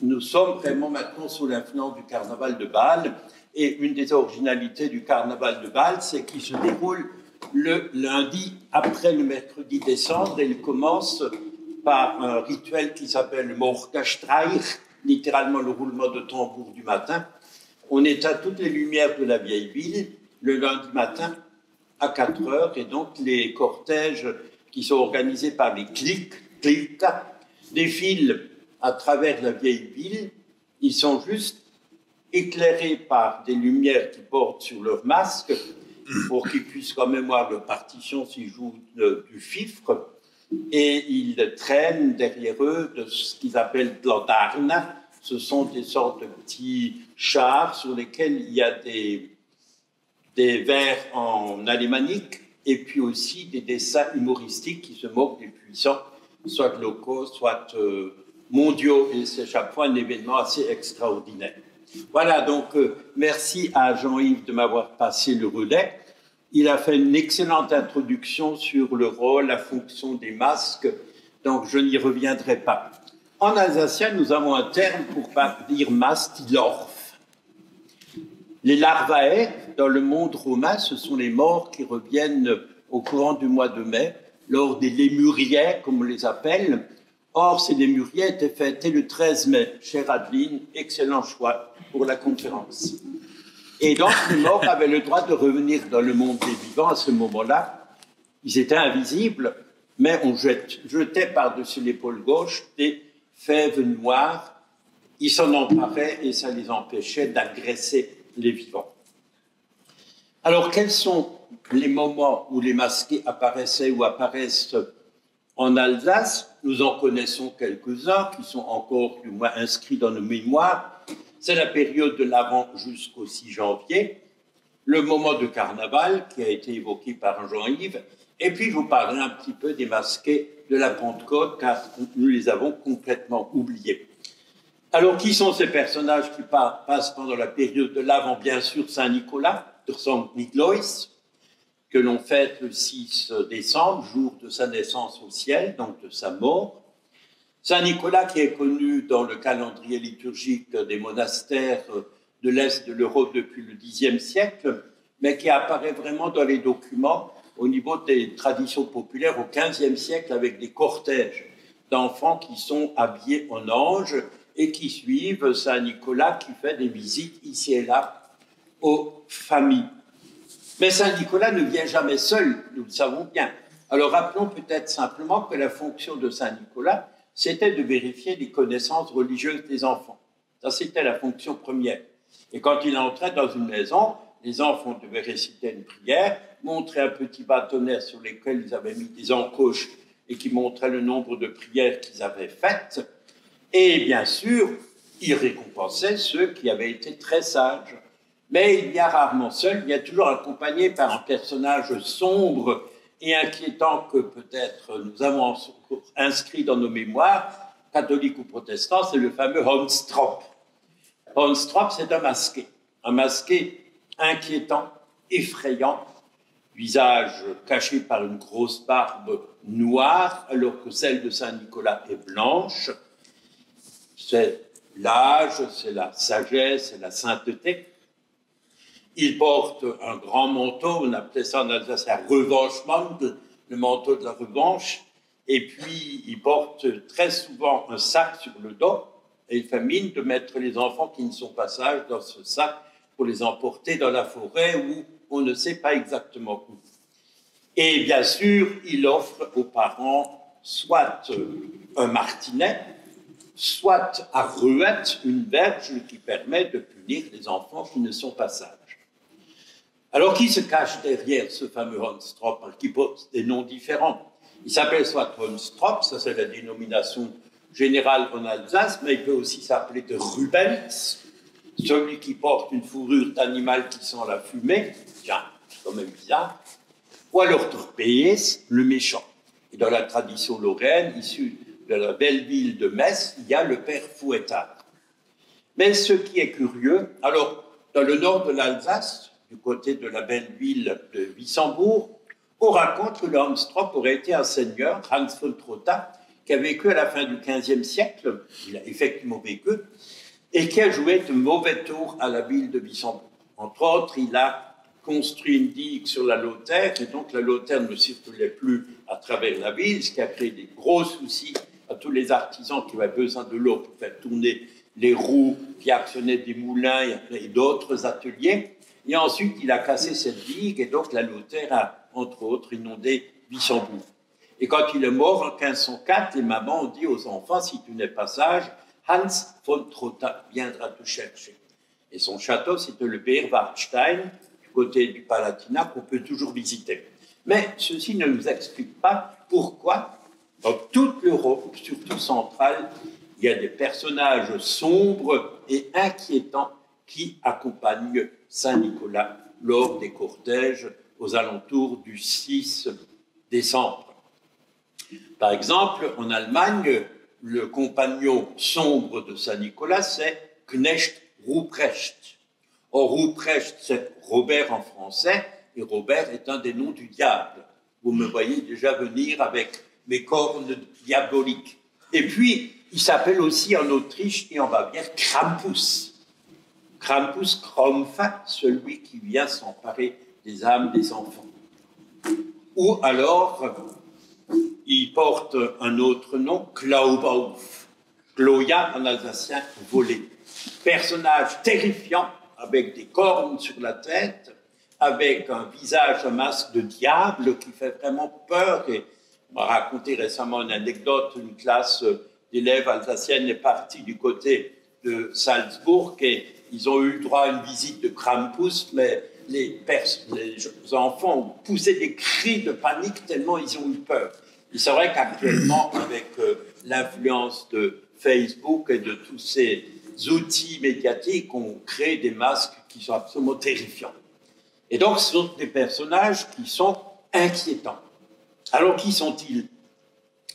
Nous sommes vraiment maintenant sous l'influence du carnaval de Bâle et une des originalités du carnaval de Bâle, c'est qu'il se déroule le lundi après le mercredi des cendres et il commence par un rituel qui s'appelle le Morgenstreich, littéralement le roulement de tambour du matin. On éteint toutes les lumières de la vieille ville le lundi matin à 4 heures et donc les cortèges qui sont organisés par les clics défilent à travers la vieille ville. Ils sont juste éclairés par des lumières qui portent sur leurs masques pour qu'ils puissent quand même voir leur partition s'ils jouent du fifre. Et ils traînent derrière eux de ce qu'ils appellent de l'andarne. Ce sont des sortes de petits chars sur lesquels il y a des vers en alémanique et puis aussi des dessins humoristiques qui se moquent des puissants, soit locaux, soit mondiaux. Et c'est chaque fois un événement assez extraordinaire. Voilà, donc merci à Jean-Yves de m'avoir passé le relais. Il a fait une excellente introduction sur le rôle, la fonction des masques, donc je n'y reviendrai pas. En alsacien, nous avons un terme pour dire masque, l'orf. Les larvae, dans le monde romain, ce sont les morts qui reviennent au courant du mois de mai, lors des lémuriers, comme on les appelle. Or, ces lémuriers étaient fêtés le 13 mai. Chère Adeline, excellent choix pour la conférence. Et donc, les morts avaient le droit de revenir dans le monde des vivants à ce moment-là. Ils étaient invisibles, mais on jetait par-dessus l'épaule gauche des fèves noires. Ils s'en emparaient et ça les empêchait d'agresser les vivants. Alors, quels sont les moments où les masqués apparaissaient ou apparaissent en Alsace? Nous en connaissons quelques-uns qui sont encore du moins inscrits dans nos mémoires. C'est la période de l'Avent jusqu'au 6 janvier, le moment de carnaval qui a été évoqué par Jean-Yves, et puis je vous parlerai un petit peu des masqués de la Pentecôte, car nous les avons complètement oubliés. Alors, qui sont ces personnages qui passent pendant la période de l'Avent? Bien sûr, Saint-Nicolas, de Sankt Nikolaus, que l'on fête le 6 décembre, jour de sa naissance au ciel, donc de sa mort. Saint-Nicolas, qui est connu dans le calendrier liturgique des monastères de l'Est de l'Europe depuis le Xe siècle, mais qui apparaît vraiment dans les documents au niveau des traditions populaires au XVe siècle avec des cortèges d'enfants qui sont habillés en anges et qui suivent Saint-Nicolas qui fait des visites ici et là aux familles. Mais Saint-Nicolas ne vient jamais seul, nous le savons bien. Alors rappelons peut-être simplement que la fonction de Saint-Nicolas, c'était de vérifier les connaissances religieuses des enfants. Ça, c'était la fonction première. Et quand il entrait dans une maison, les enfants devaient réciter une prière, montrer un petit bâtonnet sur lequel ils avaient mis des encoches et qui montrait le nombre de prières qu'ils avaient faites. Et bien sûr, ils récompensaient ceux qui avaient été très sages. Mais il y a rarement seul, il y a toujours accompagné par un personnage sombre et inquiétant que peut-être nous avons inscrit dans nos mémoires, catholiques ou protestants, c'est le fameux Hohnstrop. Hohnstrop, c'est un masqué inquiétant, effrayant, visage caché par une grosse barbe noire, alors que celle de Saint-Nicolas est blanche. C'est l'âge, c'est la sagesse, c'est la sainteté. Il porte un grand manteau, on appelait ça en Alsace un Revanchement, le manteau de la revanche. Et puis, il porte très souvent un sac sur le dos. Et il fait mine de mettre les enfants qui ne sont pas sages dans ce sac pour les emporter dans la forêt où on ne sait pas exactement où. Et bien sûr, il offre aux parents soit un martinet, soit à ruette une verge qui permet de punir les enfants qui ne sont pas sages. Alors, qui se cache derrière ce fameux Honstrop, qui porte des noms différents? Il s'appelle soit Honstrop, ça c'est la dénomination générale en Alsace, mais il peut aussi s'appeler de Rubens, celui qui porte une fourrure d'animal qui sent la fumée, tiens, c'est quand même bizarre, ou alors Torpéès, le méchant. Et dans la tradition lorraine, issue de la belle ville de Metz, il y a le père Fouettard. Mais ce qui est curieux, alors, dans le nord de l'Alsace, du côté de la belle ville de Wissembourg, on raconte que le Honstrop aurait été un seigneur, Hans von Trotta, qui a vécu à la fin du XVe siècle, il a effectivement vécu, et qui a joué de mauvais tours à la ville de Wissembourg. Entre autres, il a construit une digue sur la Lauter, et donc la Lauter ne circulait plus à travers la ville, ce qui a créé des gros soucis à tous les artisans qui avaient besoin de l'eau pour faire tourner les roues, qui actionnaient des moulins et d'autres ateliers. Et ensuite, il a cassé cette digue, et donc la Lauter a, entre autres, inondé Wissembourg. Et quand il est mort en 1504, les mamans ont dit aux enfants, si tu n'es pas sage, Hans von Trotta viendra te chercher. Et son château, c'était le Beerwartstein, du côté du Palatinat, qu'on peut toujours visiter. Mais ceci ne nous explique pas pourquoi, dans toute l'Europe, surtout centrale, il y a des personnages sombres et inquiétants qui accompagnent Saint-Nicolas lors des cortèges aux alentours du 6 décembre. Par exemple, en Allemagne, le compagnon sombre de Saint-Nicolas, c'est Knecht Ruprecht. Or, Ruprecht, c'est Robert en français, et Robert est un des noms du diable. Vous me voyez déjà venir avec mes cornes diaboliques. Et puis, il s'appelle aussi en Autriche et en Bavière Krampus. Krampus Krampfa, celui qui vient s'emparer des âmes des enfants. Ou alors, il porte un autre nom, Klaubauf. Gloya en alsacien, volé. Personnage terrifiant, avec des cornes sur la tête, avec un visage, un masque de diable qui fait vraiment peur. Et on m'a raconté récemment une anecdote, une classe d'élèves alsaciennes est partie du côté de Salzbourg et ils ont eu droit à une visite de Krampus, mais les enfants ont poussé des cris de panique tellement ils ont eu peur. Et c'est vrai qu'actuellement, avec l'influence de Facebook et de tous ces outils médiatiques, on crée des masques qui sont absolument terrifiants. Et donc, ce sont des personnages qui sont inquiétants. Alors, qui sont-ils?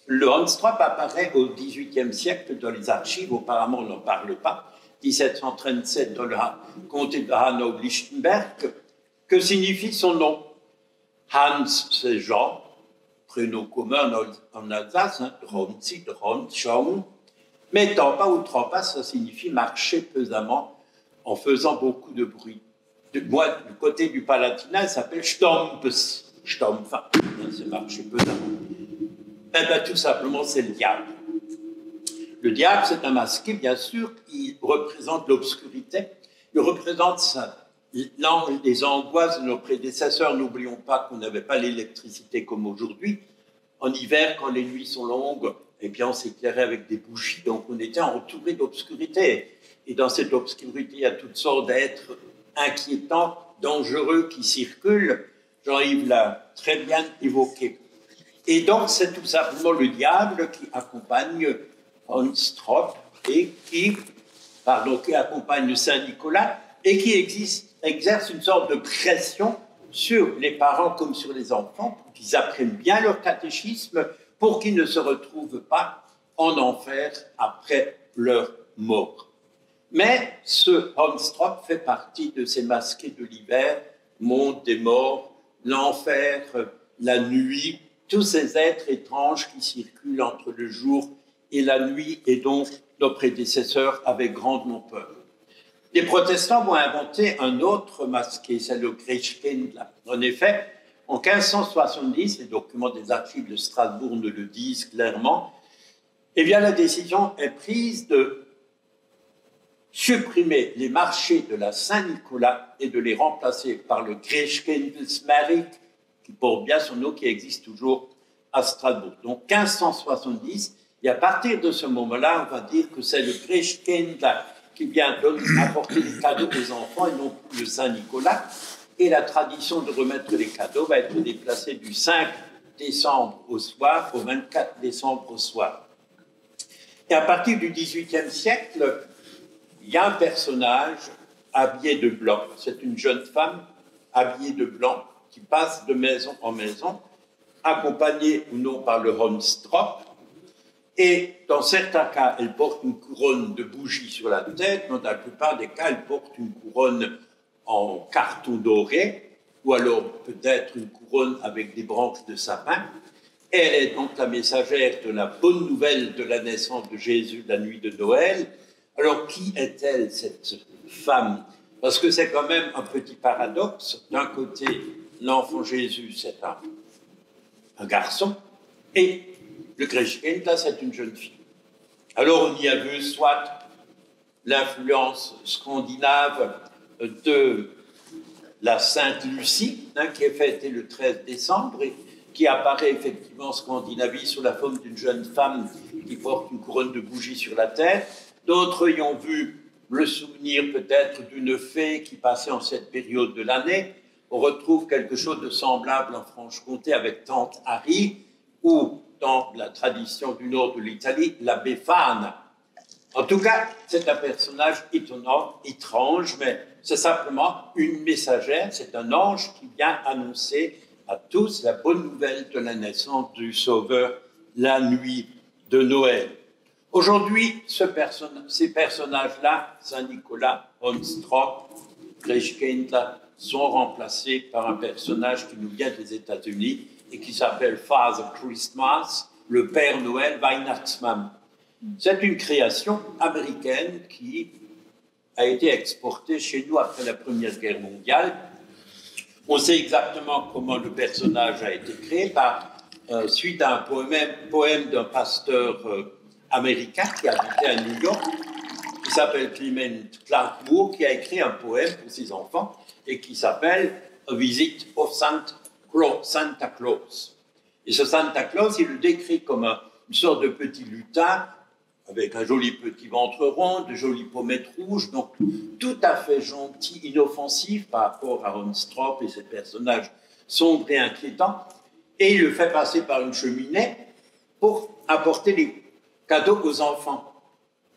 Le Honstrop apparaît au XVIIIe siècle dans les archives, apparemment on n'en parle pas, 1737 dans le comté de Hanau-Lichtenberg. Que signifie son nom? Hans, c'est Jean, prénom commun en Alsace, Ronzi, Ronschong. Mais Trompa ou Trompa, ça signifie marcher pesamment en faisant beaucoup de bruit. Moi, du côté du Palatinat, ça s'appelle Stompes. Stompfa, c'est marcher pesamment. Eh bien, tout simplement, c'est le diable. Le diable, c'est un masqué, bien sûr, qui représente l'obscurité. Il représente les angoisses de nos prédécesseurs. N'oublions pas qu'on n'avait pas l'électricité comme aujourd'hui. En hiver, quand les nuits sont longues, eh bien, on s'éclairait avec des bougies, donc on était entouré d'obscurité. Et dans cette obscurité, il y a toutes sortes d'êtres inquiétants, dangereux qui circulent. Jean-Yves l'a très bien évoqué. Et donc, c'est tout simplement le diable qui accompagne Honstrop et qui accompagne Saint-Nicolas et qui exerce une sorte de pression sur les parents comme sur les enfants pour qu'ils apprennent bien leur catéchisme, pour qu'ils ne se retrouvent pas en enfer après leur mort. Mais ce Honstrop fait partie de ces masqués de l'hiver, monde des morts, l'enfer, la nuit, tous ces êtres étranges qui circulent entre le jour et la nuit et dont nos prédécesseurs avaient grandement peur. Les protestants vont inventer un autre masqué, c'est le Christkindl. En effet, en 1570, les documents des archives de Strasbourg nous le disent clairement, eh bien la décision est prise de supprimer les marchés de la Saint-Nicolas et de les remplacer par le Christkindlesmarkt, qui porte bien son nom, qui existe toujours à Strasbourg. Donc 1570, et à partir de ce moment-là, on va dire que c'est le Christkindl qui vient apporter des cadeaux aux enfants et non plus le Saint-Nicolas. Et la tradition de remettre les cadeaux va être déplacée du 5 décembre au soir au 24 décembre au soir. Et à partir du XVIIIe siècle, il y a un personnage habillé de blanc. C'est une jeune femme habillée de blanc qui passe de maison en maison, accompagnée ou non par le Hornstrop. Et dans certains cas, elle porte une couronne de bougies sur la tête, mais dans la plupart des cas, elle porte une couronne en carton doré, ou alors peut-être une couronne avec des branches de sapin. Et elle est donc la messagère de la bonne nouvelle de la naissance de Jésus la nuit de Noël. Alors, qui est-elle, cette femme? Parce que c'est quand même un petit paradoxe. D'un côté, l'enfant Jésus, c'est un garçon, et le Christkindl, là, c'est une jeune fille. Alors, on y a vu soit l'influence scandinave de la Sainte Lucie, qui est fêtée le 13 décembre, et qui apparaît effectivement en Scandinavie sous la forme d'une jeune femme qui porte une couronne de bougies sur la tête. D'autres y ont vu le souvenir peut-être d'une fée qui passait en cette période de l'année. On retrouve quelque chose de semblable en Franche-Comté avec Tante Harry, ou dans la tradition du nord de l'Italie, la Befana. En tout cas, c'est un personnage étonnant, étrange, mais c'est simplement une messagère, c'est un ange qui vient annoncer à tous la bonne nouvelle de la naissance du Sauveur la nuit de Noël. Aujourd'hui, ces personnages-là, Saint-Nicolas, Hornstrop, Christkindl, sont remplacés par un personnage qui nous vient des États-Unis et qui s'appelle Father Christmas, le Père Noël, Weihnachtsmann. C'est une création américaine qui a été exportée chez nous après la Première Guerre mondiale. On sait exactement comment le personnage a été créé suite à un poème d'un pasteur américain qui habitait à New York, qui s'appelle Clement Clark Moore, qui a écrit un poème pour ses enfants et qui s'appelle A Visit of Santa Claus. Et ce Santa Claus, il le décrit comme une sorte de petit lutin avec un joli petit ventre rond, de jolies pommettes rouges, donc tout à fait gentil, inoffensif par rapport à Hornstrop et ses personnages sombres et inquiétants. Et il le fait passer par une cheminée pour apporter les cadeaux aux enfants.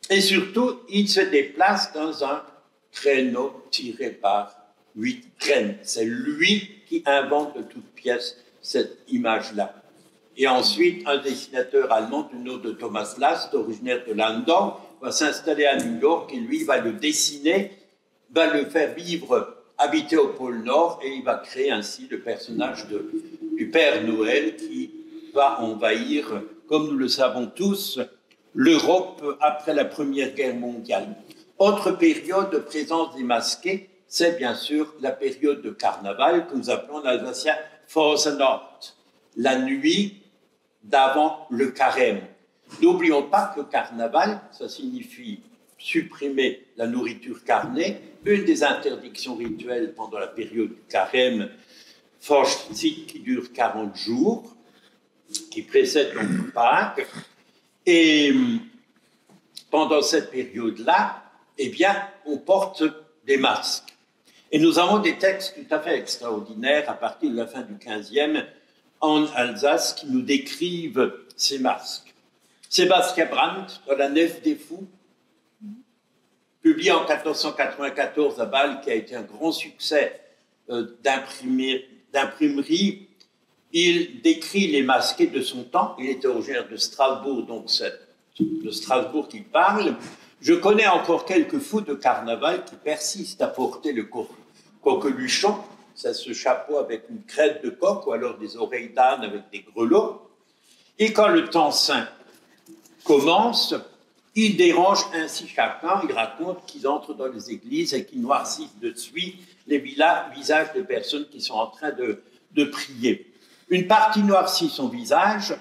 Et surtout, il se déplace dans un traîneau tiré par 8 rennes. C'est lui qui invente de toutes pièces cette image-là. Et ensuite, un dessinateur allemand du nom de Thomas Last, originaire de Landau, va s'installer à New York et lui va le dessiner, va le faire vivre, habiter au pôle Nord, et il va créer ainsi le personnage du Père Noël qui va envahir, comme nous le savons tous, l'Europe après la Première Guerre mondiale. Autre période de présence des masqués, c'est bien sûr la période de carnaval que nous appelons en alsacien Fastnacht, la nuit d'avant le carême. N'oublions pas que carnaval, ça signifie supprimer la nourriture carnée. Une des interdictions rituelles pendant la période du carême, Fasching, qui dure 40 jours, qui précède donc Pâques. Et pendant cette période-là, eh bien, on porte des masques. Et nous avons des textes tout à fait extraordinaires à partir de la fin du XVe en Alsace qui nous décrivent ces masques. Sébastien Brandt, dans La Nef des Fous, publié en 1494 à Bâle, qui a été un grand succès d'imprimerie, il décrit les masqués de son temps. Il était originaire de Strasbourg, donc c'est de Strasbourg qu'il parle. Je connais encore quelques fous de carnaval qui persistent à porter le coqueluchon, c'est ce chapeau avec une crête de coq ou alors des oreilles d'âne avec des grelots. Et quand le temps saint commence, Ils dérangent ainsi chacun. Ils racontent qu'ils entrent dans les églises et qu'ils noircissent de suite les visages des personnes qui sont en train de prier. Une partie noircit son visage,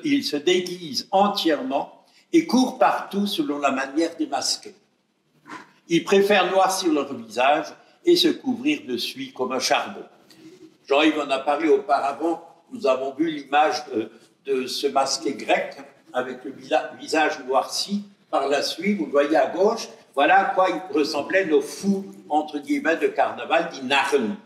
ils se déguisent entièrement et courent partout selon la manière des masqués. Ils préfèrent noircir leur visage et se couvrir de suie comme un charbon. Jean-Yves en a parlé auparavant, nous avons vu l'image de ce masqué grec avec le visage noirci par la suie. Vous le voyez à gauche, voilà à quoi ils ressemblaient nos fous, entre guillemets, de carnaval, dit Narren,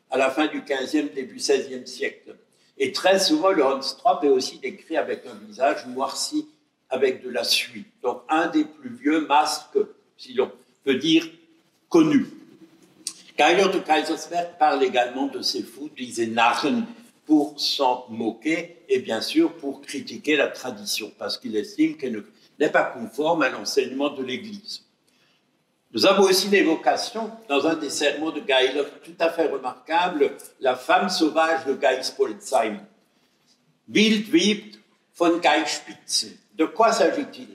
à la fin du 15e, début 16e siècle. Et très souvent, le Honstrop est aussi décrit avec un visage noirci avec de la suie. Donc, un des plus vieux masques, si l'on peut dire, connus. Geiler de Kaiserswerth parle également de ces fous, disait Narren, pour s'en moquer et bien sûr pour critiquer la tradition, parce qu'il estime qu'elle n'est pas conforme à l'enseignement de l'Église. Nous avons aussi l'évocation, dans un des sermons de Geiler tout à fait remarquable, la femme sauvage de Geispolsheim. Wild webt von Geispitze. De quoi s'agit-il?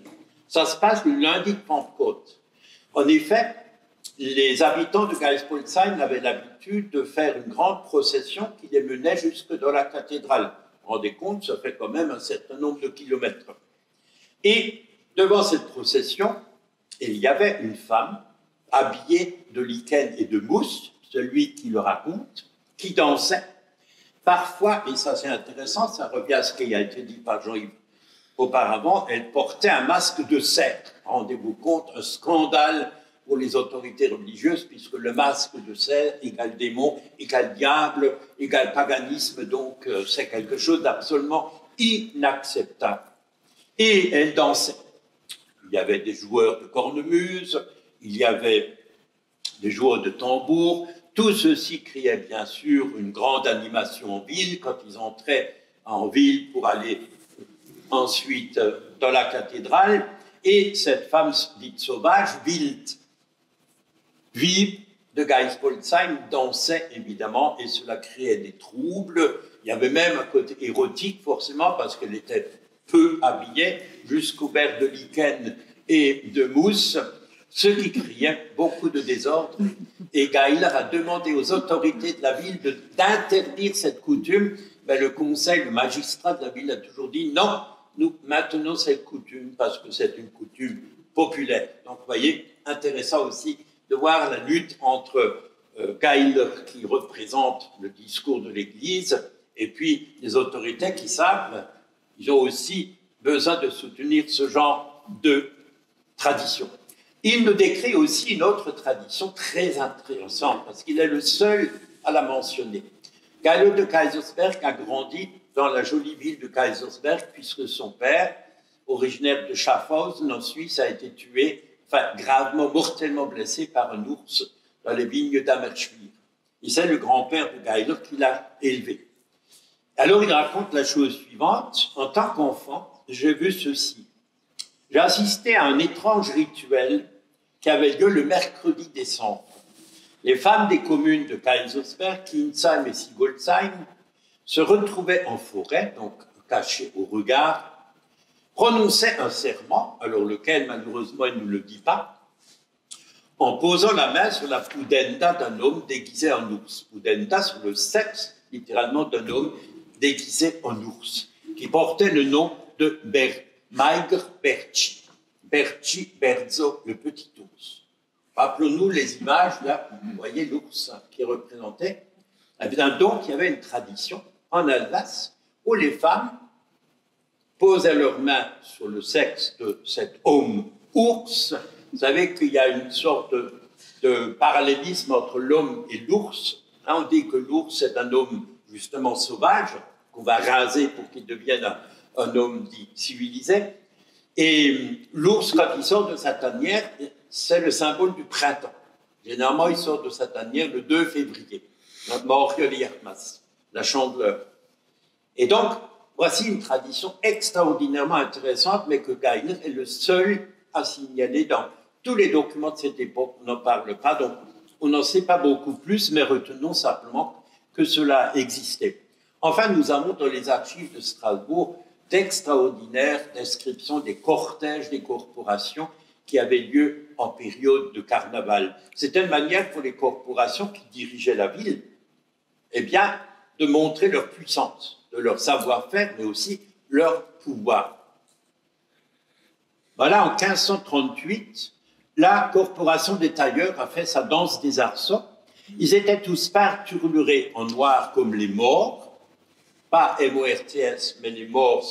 Ça se passe le lundi de Pentecôte. En effet, les habitants de Geispolsheim avaient l'habitude de faire une grande procession qui les menait jusque dans la cathédrale. Vous vous rendez compte, ça fait quand même un certain nombre de kilomètres. Et devant cette procession, il y avait une femme habillée de lichen et de mousse, celui qui le raconte, qui dansait. Parfois, et ça c'est intéressant, ça revient à ce qui a été dit par Jean-Yves auparavant, elle portait un masque de cerf. Rendez-vous compte, un scandale pour les autorités religieuses, puisque le masque de cerf égale démon, égale diable, égale paganisme, donc c'est quelque chose d'absolument inacceptable. Et elle dansait. Il y avait des joueurs de cornemuse, il y avait des joueurs de tambour, tout ceci criait bien sûr une grande animation en ville quand ils entraient en ville pour aller ensuite dans la cathédrale, et cette femme dite sauvage, Wild de Geispolsheim, dansait évidemment, et cela créait des troubles. Il y avait même un côté érotique forcément, parce qu'elle était peu habillée, juste couverte de lichen et de mousse, ce qui criait beaucoup de désordre. Et Geiler a demandé aux autorités de la ville d'interdire cette coutume, mais le conseil, le magistrat de la ville a toujours dit non, nous maintenons cette coutume parce que c'est une coutume populaire. Donc, vous voyez, intéressant aussi de voir la lutte entre Geiler, qui représente le discours de l'Église, et puis les autorités qui savent, ils ont aussi besoin de soutenir ce genre de tradition. Il nous décrit aussi une autre tradition très intéressante, parce qu'il est le seul à la mentionner. Geiler de Kaiserswerth a grandi dans la jolie ville de Kaiserswerth, puisque son père, originaire de Schaffhausen en Suisse, a été tué, enfin gravement, mortellement blessé par un ours dans les vignes d'Ammerschwil. Et c'est le grand-père de Geiler qui l'a élevé. Alors il raconte la chose suivante. En tant qu'enfant, j'ai vu ceci. J'ai assisté à un étrange rituel qui avait lieu le mercredi décembre. Les femmes des communes de Kaiserswerth, Klinsheim et Sigolsheim se retrouvaient en forêt, donc cachées au regard, prononçaient un serment, alors lequel malheureusement il ne le dit pas, en posant la main sur la pudenda d'un homme déguisé en ours. Pudenda sur le sexe, littéralement, d'un homme déguisé en ours, qui portait le nom de Maigre Berchi. Berchi Berzo, le petit ours. Rappelons-nous les images, là, vous voyez l'ours qui est représenté. Eh bien, donc, il y avait une tradition en Alsace où les femmes posaient leurs mains sur le sexe de cet homme ours. Vous savez qu'il y a une sorte de parallélisme entre l'homme et l'ours. Là, on dit que l'ours est un homme justement sauvage, qu'on va raser pour qu'il devienne un homme dit civilisé. Et l'ours, quand il sort de sa tanière, c'est le symbole du printemps. Généralement, il sort de sa tanière le 2 février, la chandeleur. Et donc, voici une tradition extraordinairement intéressante, mais que Geiler est le seul à signaler dans tous les documents de cette époque. On n'en parle pas, donc on n'en sait pas beaucoup plus, mais retenons simplement que cela existait. Enfin, nous avons dans les archives de Strasbourg d'extraordinaires descriptions des cortèges des corporations qui avaient lieu en période de carnaval. C'était une manière pour les corporations qui dirigeaient la ville, eh bien, de montrer leur puissance, de leur savoir-faire, mais aussi leur pouvoir. Voilà, en 1538, la corporation des tailleurs a fait sa danse des arceaux. Ils étaient tous peinturlurés en noir comme les morts, pas M-O-R-T-S, mais les morts,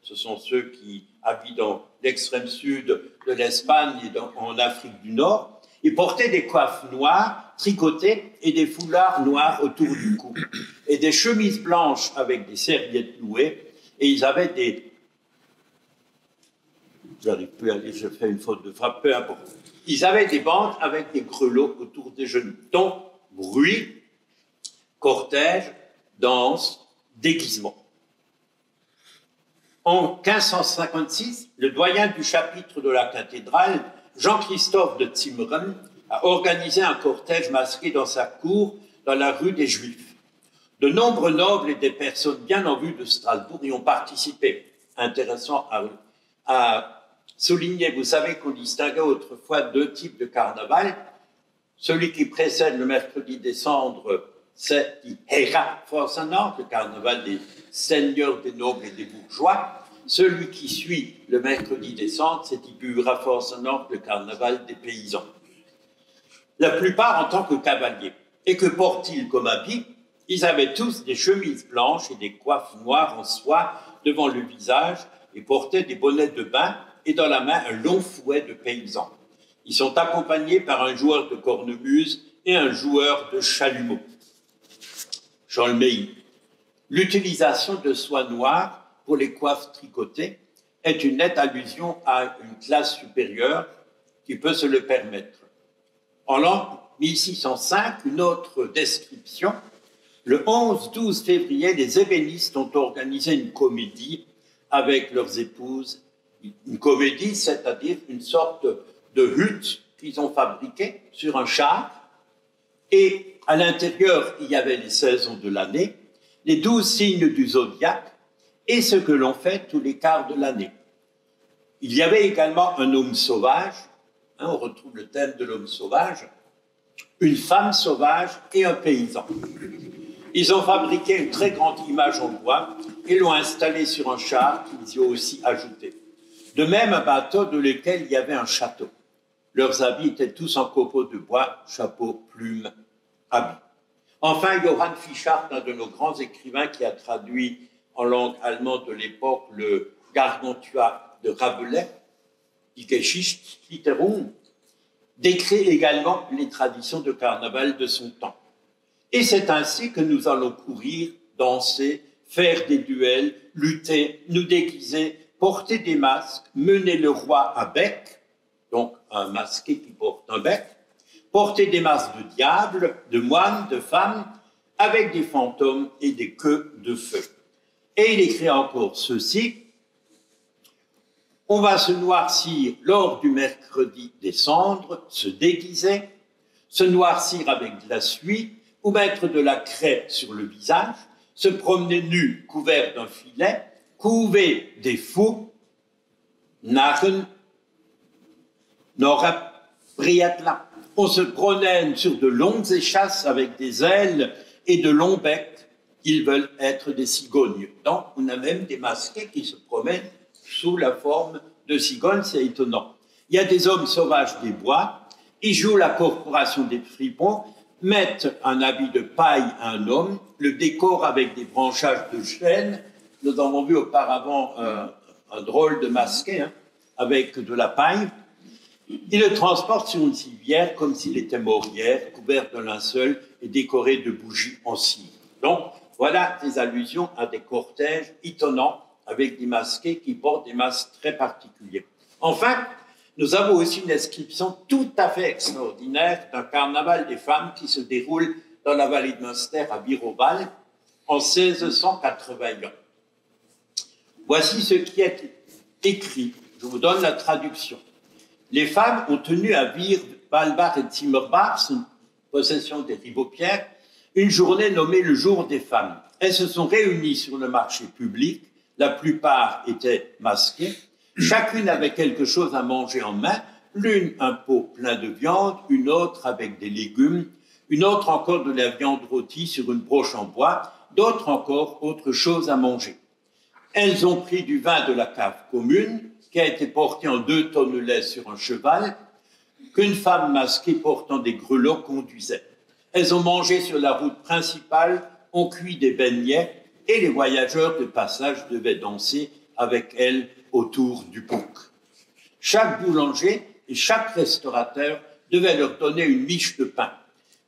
ce sont ceux qui habitent dans l'extrême sud de l'Espagne et en Afrique du Nord. Ils portaient des coiffes noires, tricotées, et des foulards noirs autour du cou, et des chemises blanches avec des serviettes nouées, et ils avaient des... J'arrive plus à lire, je fais une faute de frappe, peu importe. Ils avaient des bandes avec des grelots autour des genoux. Donc, bruit, cortège, danse, déguisement. En 1556, le doyen du chapitre de la cathédrale, Jean-Christophe de Zimmern, a organisé un cortège masqué dans sa cour dans la rue des Juifs. De nombreux nobles et des personnes bien en vue de Strasbourg y ont participé. Intéressant à souligner, vous savez qu'on distinguait autrefois deux types de carnaval. Celui qui précède le mercredi des cendres, c'est dit Hera-Forsenort, le carnaval des seigneurs, des nobles et des bourgeois. Celui qui suit le mercredi des cendres, c'est dit Bura-Forsenort, le carnaval des paysans. La plupart en tant que cavaliers. Et que portent-ils comme habit? Ils avaient tous des chemises blanches et des coiffes noires en soie devant le visage et portaient des bonnets de bain et dans la main un long fouet de paysan. Ils sont accompagnés par un joueur de cornemuse et un joueur de chalumeau. Jean Le Meilly. L'utilisation de soie noire pour les coiffes tricotées est une nette allusion à une classe supérieure qui peut se le permettre. En l'an 1605, une autre description. Le 11-12 février, les ébénistes ont organisé une comédie avec leurs épouses. Une comédie, c'est-à-dire une sorte de hutte qu'ils ont fabriquée sur un char. Et à l'intérieur, il y avait les saisons de l'année, les 12 signes du zodiaque et ce que l'on fait tous les quarts de l'année. Il y avait également un homme sauvage, on retrouve le thème de l'homme sauvage, une femme sauvage et un paysan. Ils ont fabriqué une très grande image en bois et l'ont installée sur un char qu'ils y ont aussi ajouté. De même, un bateau dans lequel il y avait un château. Leurs habits étaient tous en copeaux de bois, chapeau, plumes, habits. Enfin, Johann Fischart, un de nos grands écrivains qui a traduit en langue allemande de l'époque le Gargantua de Rabelais, Die Geschichtsliterung, décrit également les traditions de carnaval de son temps. Et c'est ainsi que nous allons courir, danser, faire des duels, lutter, nous déguiser, porter des masques, mener le roi à bec, donc un masqué qui porte un bec, porter des masques de diables, de moines, de femmes, avec des fantômes et des queues de feu. Et il écrit encore ceci, on va se noircir lors du mercredi des cendres, se déguiser, se noircir avec de la suie, ou mettre de la craie sur le visage, se promener nu, couvert d'un filet, couver des fous, narren, nora priatla. On se promène sur de longues échasses avec des ailes et de longs becs. Ils veulent être des cigognes. Donc, on a même des masqués qui se promènent sous la forme de cigognes, c'est étonnant. Il y a des hommes sauvages des bois, ils jouent la corporation des fripons, mettent un habit de paille à un homme, le décorent avec des branchages de chêne. Nous avons vu auparavant un drôle de masqué avec de la paille. Ils le transportent sur une civière comme s'il était mort hier, couvert de linceul et décoré de bougies en cire. Donc, voilà des allusions à des cortèges étonnants avec des masqués qui portent des masques très particuliers. Enfin, nous avons aussi une description tout à fait extraordinaire d'un carnaval des femmes qui se déroule dans la vallée de Münster à Birobal en 1681. Voici ce qui est écrit. Je vous donne la traduction. Les femmes ont tenu à Walbach et Zimmerbach, une possession des Ribeaupierre, une journée nommée le jour des femmes. Elles se sont réunies sur le marché public La plupart étaient masquées. Chacune avait quelque chose à manger en main. L'une un pot plein de viande, une autre avec des légumes, une autre encore de la viande rôtie sur une broche en bois, d'autres encore autre chose à manger. Elles ont pris du vin de la cave commune, qui a été porté en 2 tonnelets sur un cheval, qu'une femme masquée portant des grelots conduisait. Elles ont mangé sur la route principale, ont cuit des beignets, et les voyageurs de passage devaient danser avec elles autour du bouc. Chaque boulanger et chaque restaurateur devait leur donner une miche de pain.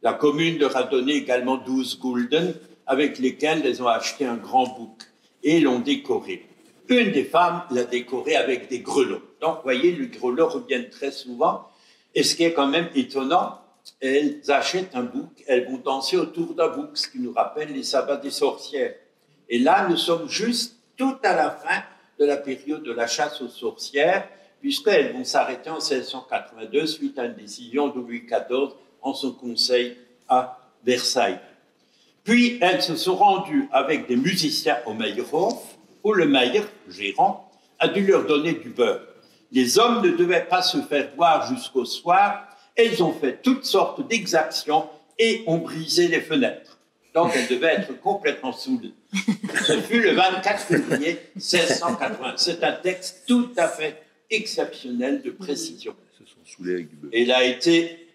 La commune leur a donné également 12 gulden, avec lesquels elles ont acheté un grand bouc et l'ont décoré. Une des femmes l'a décoré avec des grelots. Donc, vous voyez, les grelots reviennent très souvent. Et ce qui est quand même étonnant, elles achètent un bouc, elles vont danser autour d'un bouc, ce qui nous rappelle les sabbats des sorcières. Et là, nous sommes juste tout à la fin de la période de la chasse aux sorcières, puisqu'elles vont s'arrêter en 1682 suite à une décision de Louis XIV en son conseil à Versailles. Puis, elles se sont rendues avec des musiciens au Meierhof, où le Meyer, gérant, a dû leur donner du beurre. Les hommes ne devaient pas se faire voir jusqu'au soir. Elles ont fait toutes sortes d'exactions et ont brisé les fenêtres. Donc, elles devaient être complètement saoules. Ce fut le 24 février 1680. C'est un texte tout à fait exceptionnel de précision. Et il a été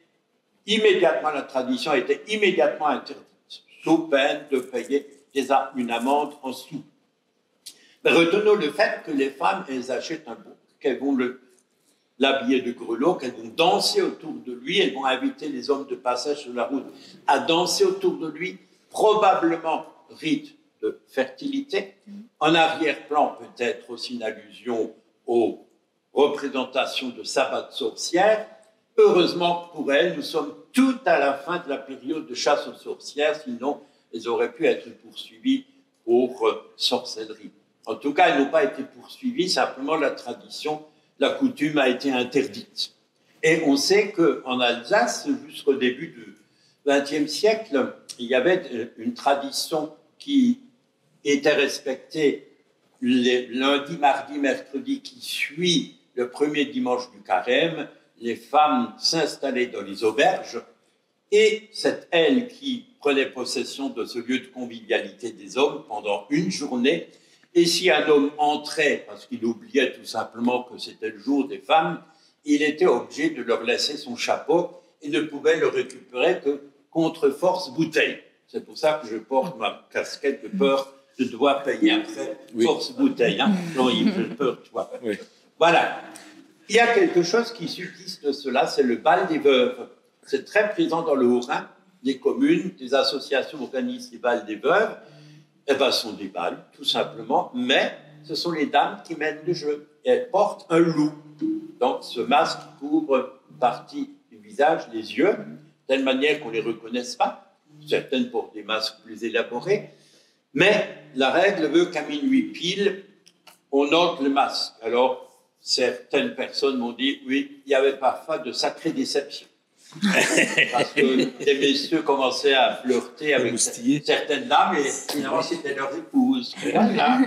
immédiatement, la tradition a été immédiatement interdite, sous peine de payer une amende en sous. Mais retenons le fait que les femmes, elles achètent un bouc, qu'elles vont l'habiller de grelots, qu'elles vont danser autour de lui, elles vont inviter les hommes de passage sur la route à danser autour de lui, probablement rite de fertilité. En arrière-plan, peut-être aussi une allusion aux représentations de sabbat de sorcières. Heureusement pour elles, nous sommes tout à la fin de la période de chasse aux sorcières, sinon elles auraient pu être poursuivies pour sorcellerie. En tout cas, elles n'ont pas été poursuivies, simplement la tradition, la coutume a été interdite. Et on sait qu'en Alsace, jusqu'au début du XXe siècle, il y avait une tradition qui était respectée les lundi, mardi, mercredi qui suit le premier dimanche du carême. Les femmes s'installaient dans les auberges et c'est elles qui prenaient possession de ce lieu de convivialité des hommes pendant une journée. Et si un homme entrait, parce qu'il oubliait tout simplement que c'était le jour des femmes, il était obligé de leur laisser son chapeau et ne pouvait le récupérer que contre force bouteille. C'est pour ça que je porte ma casquette de peur de devoir payer après force bouteille. Hein. Non, il fait peur, tu vois. Oui. Voilà. Il y a quelque chose qui subsiste de cela, c'est le bal des veuves. C'est très présent dans le Haut-Rhin. Des communes, des associations organisent les bals des veuves. Eh bien, ce sont des bals, tout simplement, mais ce sont les dames qui mènent le jeu. Et elles portent un loup. Donc, ce masque couvre une partie du visage, les yeux, de telle manière qu'on ne les reconnaisse pas. Certaines portent des masques plus élaborés. Mais la règle veut qu'à minuit pile, on ôte le masque. Alors, certaines personnes m'ont dit, oui, il y avait parfois de sacrées déceptions. Parce que des messieurs commençaient à flirter avec certaines dames et finalement c'était leurs épouses. Voilà.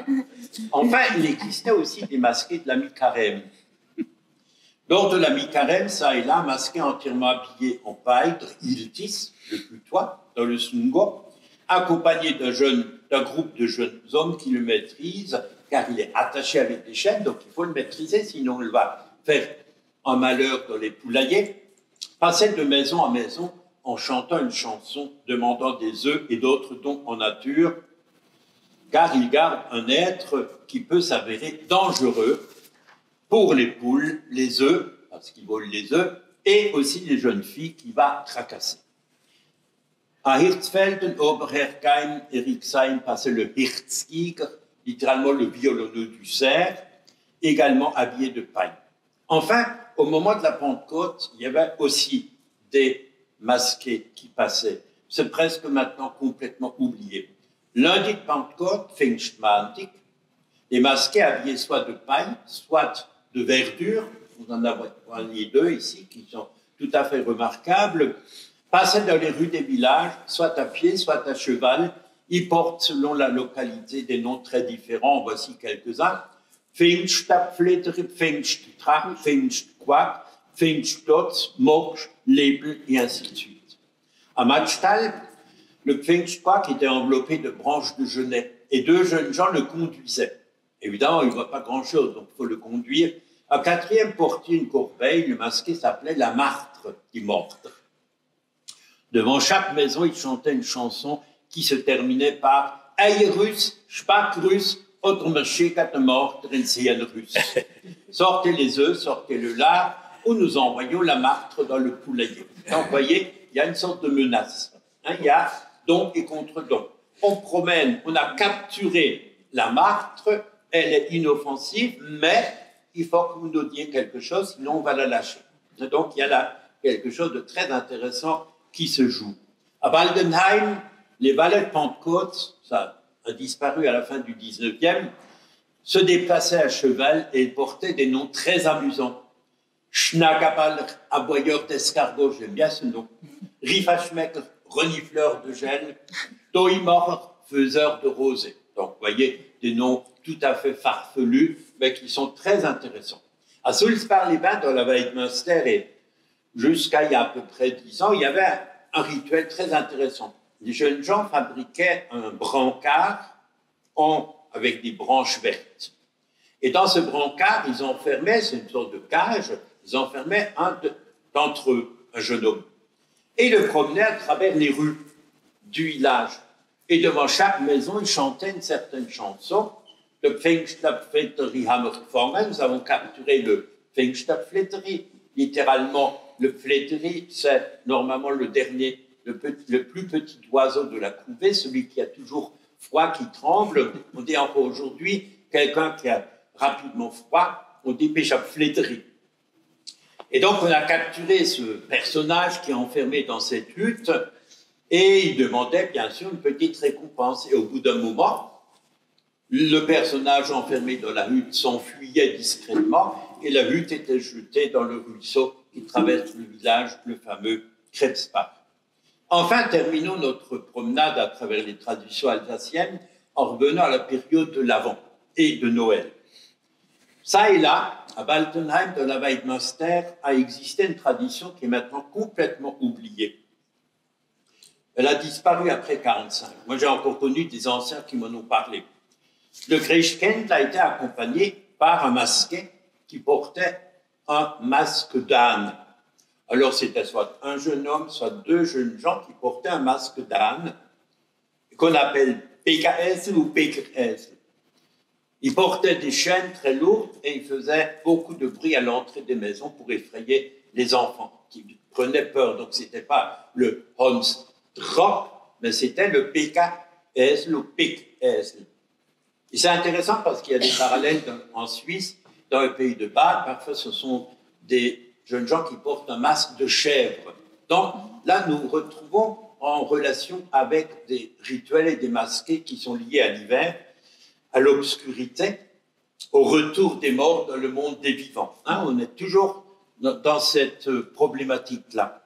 Enfin, il existait aussi des masqués de la mi-carême. Lors de la mi-carême, ça et là, masqués entièrement habillés en paille, iltis, le putois, dans le sungo, accompagnés d'un groupe de jeunes hommes qui le maîtrisent, car il est attaché avec des chaînes, donc il faut le maîtriser, sinon il va faire un malheur dans les poulaillers. Passaient de maison en maison en chantant une chanson demandant des œufs et d'autres dons en nature, car ils gardent un être qui peut s'avérer dangereux pour les poules, les œufs, parce qu'ils volent les œufs, et aussi les jeunes filles qui va tracasser. À Hirtsfelden, Oberherkheim et Rixheim passait le Hirzkiger, littéralement le violoneux du cerf, également habillé de paille. Enfin, au moment de la Pentecôte, il y avait aussi des masqués qui passaient. C'est presque maintenant complètement oublié. Lundi de Pentecôte, Pfingstmontag, les masqués habillés soit de paille, soit de verdure, vous en avez 2 ici qui sont tout à fait remarquables, passaient dans les rues des villages, soit à pied, soit à cheval, Ils portent, selon la localité, des noms très différents. Voici quelques-uns. Pfingstapflitter, Pfingsttrach, Pfingstquark, Pfingstdotz, Morsch, Lebel, et ainsi de suite. À Matschtal, le Pfingstquark était enveloppé de branches de genêt et 2 jeunes gens le conduisaient. Évidemment, il ne voit pas grand-chose, donc il faut le conduire. À 4e portait une corbeille, le masqué s'appelait la martre, die Mortre. Devant chaque maison, il chantait une chanson qui se terminait par Eierus, Spakrus, Otrmeschekate Mortre, en Cielrus. Sortez les œufs, sortez le lard, ou nous envoyons la martre dans le poulailler. Donc, vous voyez, il y a une sorte de menace. Il y a don et contre-don. On promène, on a capturé la martre, elle est inoffensive, mais il faut que vous nous disiez quelque chose, sinon on va la lâcher. Donc, il y a là quelque chose de très intéressant qui se joue. À Waldenheim, les valets de Pentecôte, ça a disparu à la fin du 19e, se déplaçaient à cheval et portaient des noms très amusants. Schnagabal, aboyeur d'escargot, j'aime bien ce nom. Rifaschmecker, renifleur de gel. Toimor, faiseur de rosée. Donc, vous voyez, des noms tout à fait farfelus, mais qui sont très intéressants. À Sulzbach-les-Bains, dans la vallée de Münster, et jusqu'à il y a à peu près 10 ans, il y avait un rituel très intéressant. Les jeunes gens fabriquaient un brancard avec des branches vertes. Et dans ce brancard, ils enfermaient, c'est une sorte de cage, ils enfermaient un d'entre eux, un jeune homme. Et ils le promenaient à travers les rues du village. Et devant chaque maison, ils chantaient une certaine chanson. Le Pfingstapflitteri haben wir gefangen. Nous avons capturé le Pfingstapflitteri. Littéralement, le Flitteri, c'est normalement le dernier, le plus petit oiseau de la couvée, celui qui a toujours froid, qui tremble. On dit encore aujourd'hui, quelqu'un qui a rapidement froid, on dit Pfingstapflitteri. Et donc, on a capturé ce personnage qui est enfermé dans cette hutte et il demandait bien sûr une petite récompense. Et au bout d'un moment, le personnage enfermé dans la hutte s'enfuyait discrètement et la hutte était jetée dans le ruisseau qui traverse le village, le fameux Krebsbach. Enfin, terminons notre promenade à travers les traditions alsaciennes en revenant à la période de l'Avent et de Noël. Ça et là, à Waldenheim, dans la vallée de Münster, a existé une tradition qui est maintenant complètement oubliée. Elle a disparu après 1945. Moi, j'ai encore connu des anciens qui m'en ont parlé. Le Christkind a été accompagné par un masqué qui portait un masque d'âne. Alors, c'était soit un jeune homme, soit 2 jeunes gens qui portaient un masque d'âne, qu'on appelle PKS ou PKS. Ils portaient des chaînes très lourdes et ils faisaient beaucoup de bruit à l'entrée des maisons pour effrayer les enfants qui prenaient peur. Donc, ce n'était pas le Hans Drop, mais c'était le PKS, le PKS. Et c'est intéressant parce qu'il y a des parallèles en Suisse, dans le pays de Bade. Parfois, ce sont des jeunes gens qui portent un masque de chèvre. Donc, là, nous retrouvons en relation avec des rituels et des masqués qui sont liés à l'hiver, à l'obscurité, au retour des morts dans le monde des vivants. On est toujours dans cette problématique-là.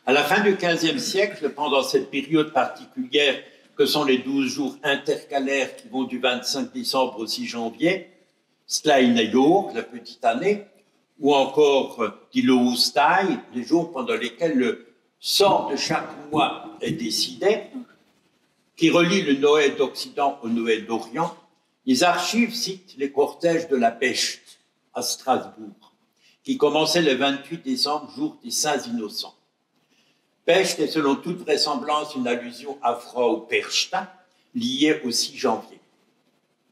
À la fin du XVe siècle, pendant cette période particulière que sont les 12 jours intercalaires qui vont du 25 décembre au 6 janvier, Kleine la petite année, ou encore die Loostai, les jours pendant lesquels le sort de chaque mois est décidé, qui relie le Noël d'Occident au Noël d'Orient, les archives citent les cortèges de la pêche à Strasbourg, qui commençaient le 28 décembre, jour des Saints Innocents. Pêche est selon toute vraisemblance une allusion à Frau Perchta, liée au 6 janvier.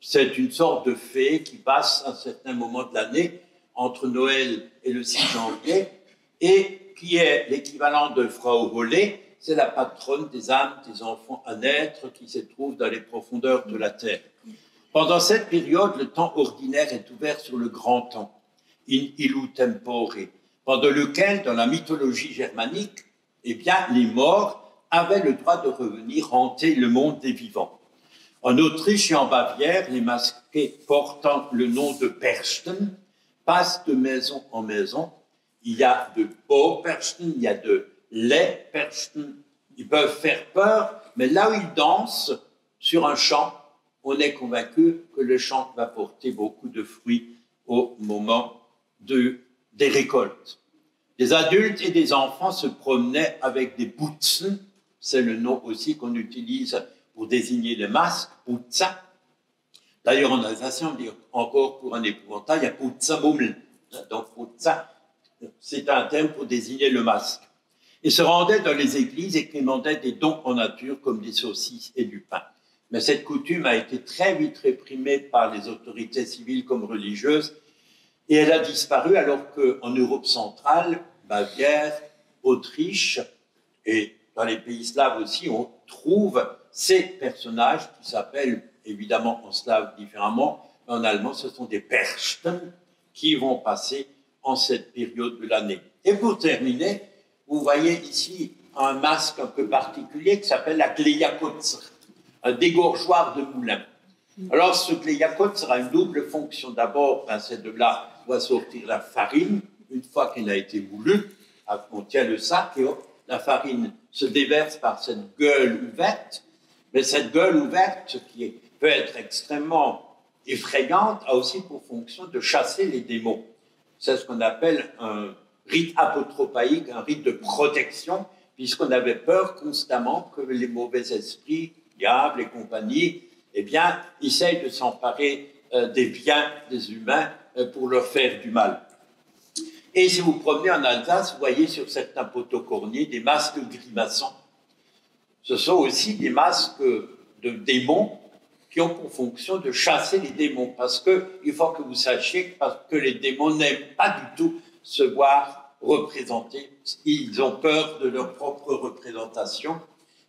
C'est une sorte de fée qui passe à un certain moment de l'année entre Noël et le 6 janvier et qui est l'équivalent de Frau Holle, c'est la patronne des âmes des enfants à naître qui se trouvent dans les profondeurs de la terre. Pendant cette période, le temps ordinaire est ouvert sur le grand temps, in illu tempore, pendant lequel, dans la mythologie germanique, eh bien, les morts avaient le droit de revenir hanter le monde des vivants. En Autriche et en Bavière, les masqués portant le nom de Perchten passent de maison en maison. Il y a de beaux Perchten, il y a de laids Perchten. Ils peuvent faire peur, Mais là où ils dansent sur un champ, on est convaincu que le champ va porter beaucoup de fruits au moment des récoltes. Des adultes et des enfants se promenaient avec des poetsen, c'est le nom aussi qu'on utilise pour désigner les masques, poetsa. D'ailleurs, en alsacien, on dit encore pour un épouvantail, il y a poetsabummel. Donc, poetsa, c'est un terme pour désigner le masque. Ils se rendaient dans les églises et demandaient des dons en nature comme des saucisses et du pain. Mais cette coutume a été très vite réprimée par les autorités civiles comme religieuses et elle a disparu alors qu'en Europe centrale, Bavière, Autriche et dans les pays slaves aussi, on trouve ces personnages qui s'appellent évidemment en slave différemment, mais en allemand ce sont des Perchten qui vont passer en cette période de l'année. Et pour terminer, vous voyez ici un masque un peu particulier qui s'appelle la Gleiakotzer, un dégorgeoir de moulin. Alors, ce Gleiakotzer a une double fonction. D'abord, c'est de là doit sortir la farine. Une fois qu'elle a été moulue, on tient le sac et la farine se déverse par cette gueule ouverte. Mais cette gueule ouverte, qui peut être extrêmement effrayante, a aussi pour fonction de chasser les démons. C'est ce qu'on appelle un rite apotropaïque, un rite de protection, puisqu'on avait peur constamment que les mauvais esprits, diables et compagnie, eh bien, essayent de s'emparer des biens des humains pour leur faire du mal. Et si vous promenez en Alsace, vous voyez sur certains poteaux corniers des masques grimaçants. Ce sont aussi des masques de démons qui ont pour fonction de chasser les démons, parce qu'il faut que vous sachiez que les démons n'aiment pas du tout se voir représentés. Ils ont peur de leur propre représentation.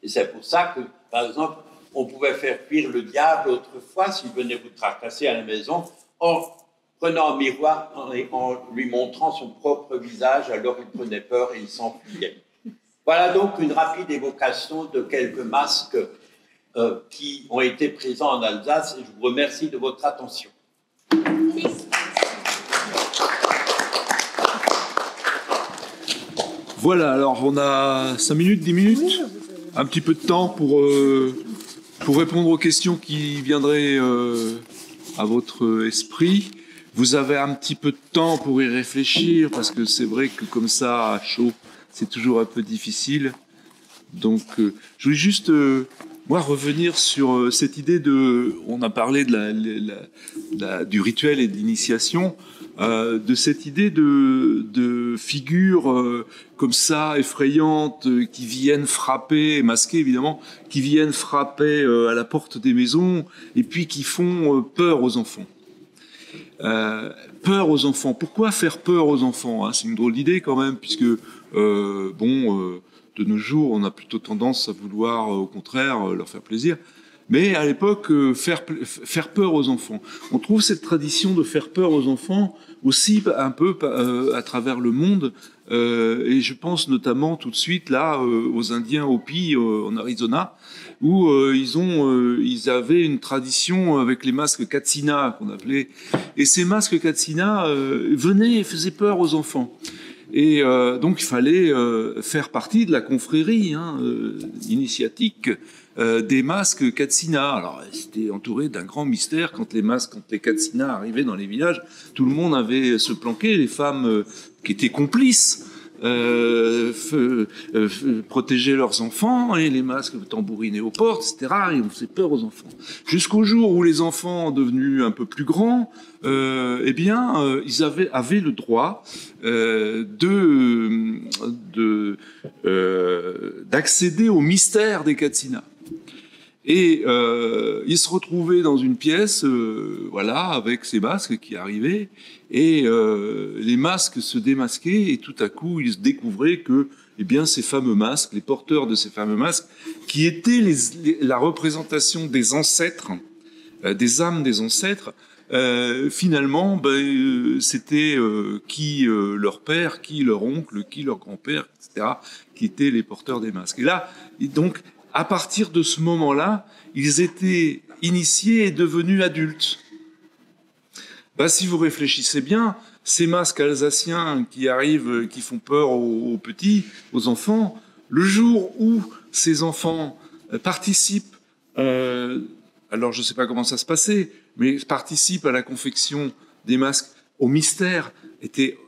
Et c'est pour ça que, par exemple, on pouvait faire cuire le diable autrefois s'il venait vous tracasser à la maison en prenant un miroir et en lui montrant son propre visage, alors il prenait peur et il s'enfuyait. Voilà donc une rapide évocation de quelques masques qui ont été présents en Alsace et je vous remercie de votre attention. Voilà, alors on a 5 minutes, 10 minutes, un petit peu de temps pour répondre aux questions qui viendraient à votre esprit. Vous avez un petit peu de temps pour y réfléchir, parce que c'est vrai que comme ça, à chaud, c'est toujours un peu difficile. Donc, je voulais juste, moi, revenir sur cette idée de... On a parlé du rituel et de l'initiation, de cette idée de figures comme ça, effrayantes, qui viennent frapper, masquées évidemment, qui viennent frapper à la porte des maisons, et puis qui font peur aux enfants. Peur aux enfants. Pourquoi faire peur aux enfants, hein? C'est une drôle d'idée quand même, puisque de nos jours, on a plutôt tendance à vouloir, au contraire, leur faire plaisir. Mais à l'époque, faire peur aux enfants. On trouve cette tradition de faire peur aux enfants aussi un peu à travers le monde. Et je pense notamment tout de suite là aux Indiens Hopi en Arizona, où ils avaient une tradition avec les masques Katsina qu'on appelait. Et ces masques Katsina venaient et faisaient peur aux enfants. Et donc il fallait faire partie de la confrérie initiatique des masques Katsina. Alors c'était entouré d'un grand mystère quand les Katsina arrivaient dans les villages, tout le monde avait se planquer, les femmes qui étaient complices protégeaient leurs enfants et les masques tambourinaient aux portes, etc. Et on faisait peur aux enfants. Jusqu'au jour où les enfants devenus un peu plus grands, ils avaient le droit d'accéder au mystère des Katsina. Et ils se retrouvaient dans une pièce, avec ces masques qui arrivaient, et les masques se démasquaient, et tout à coup, ils découvraient que, ces fameux masques, les porteurs de ces fameux masques, qui étaient la représentation des ancêtres, des âmes des ancêtres, finalement, c'était qui leur père, qui leur oncle, qui leur grand-père, etc., qui étaient les porteurs des masques. Et là, donc, à partir de ce moment-là, ils étaient initiés et devenus adultes. Si vous réfléchissez bien, ces masques alsaciens qui arrivent, qui font peur aux petits, aux enfants, le jour où ces enfants participe, alors je ne sais pas comment ça se passait, mais participe à la confection des masques au mystère, était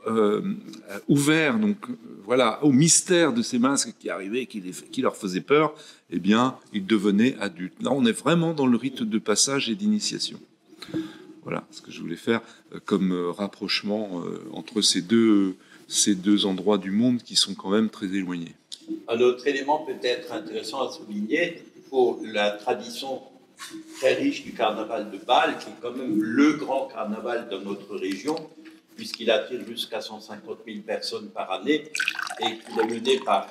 ouvert, donc voilà, au mystère de ces masques qui arrivaient, qui leur faisaient peur, eh bien, ils devenaient adultes. Là, on est vraiment dans le rite de passage et d'initiation. Voilà ce que je voulais faire comme rapprochement entre ces deux endroits du monde qui sont quand même très éloignés. Un autre élément peut-être intéressant à souligner pour la tradition très riche du carnaval de Bâle, qui est quand même le grand carnaval de notre région, puisqu'il attire jusqu'à 150 000 personnes par année et qu'il est mené par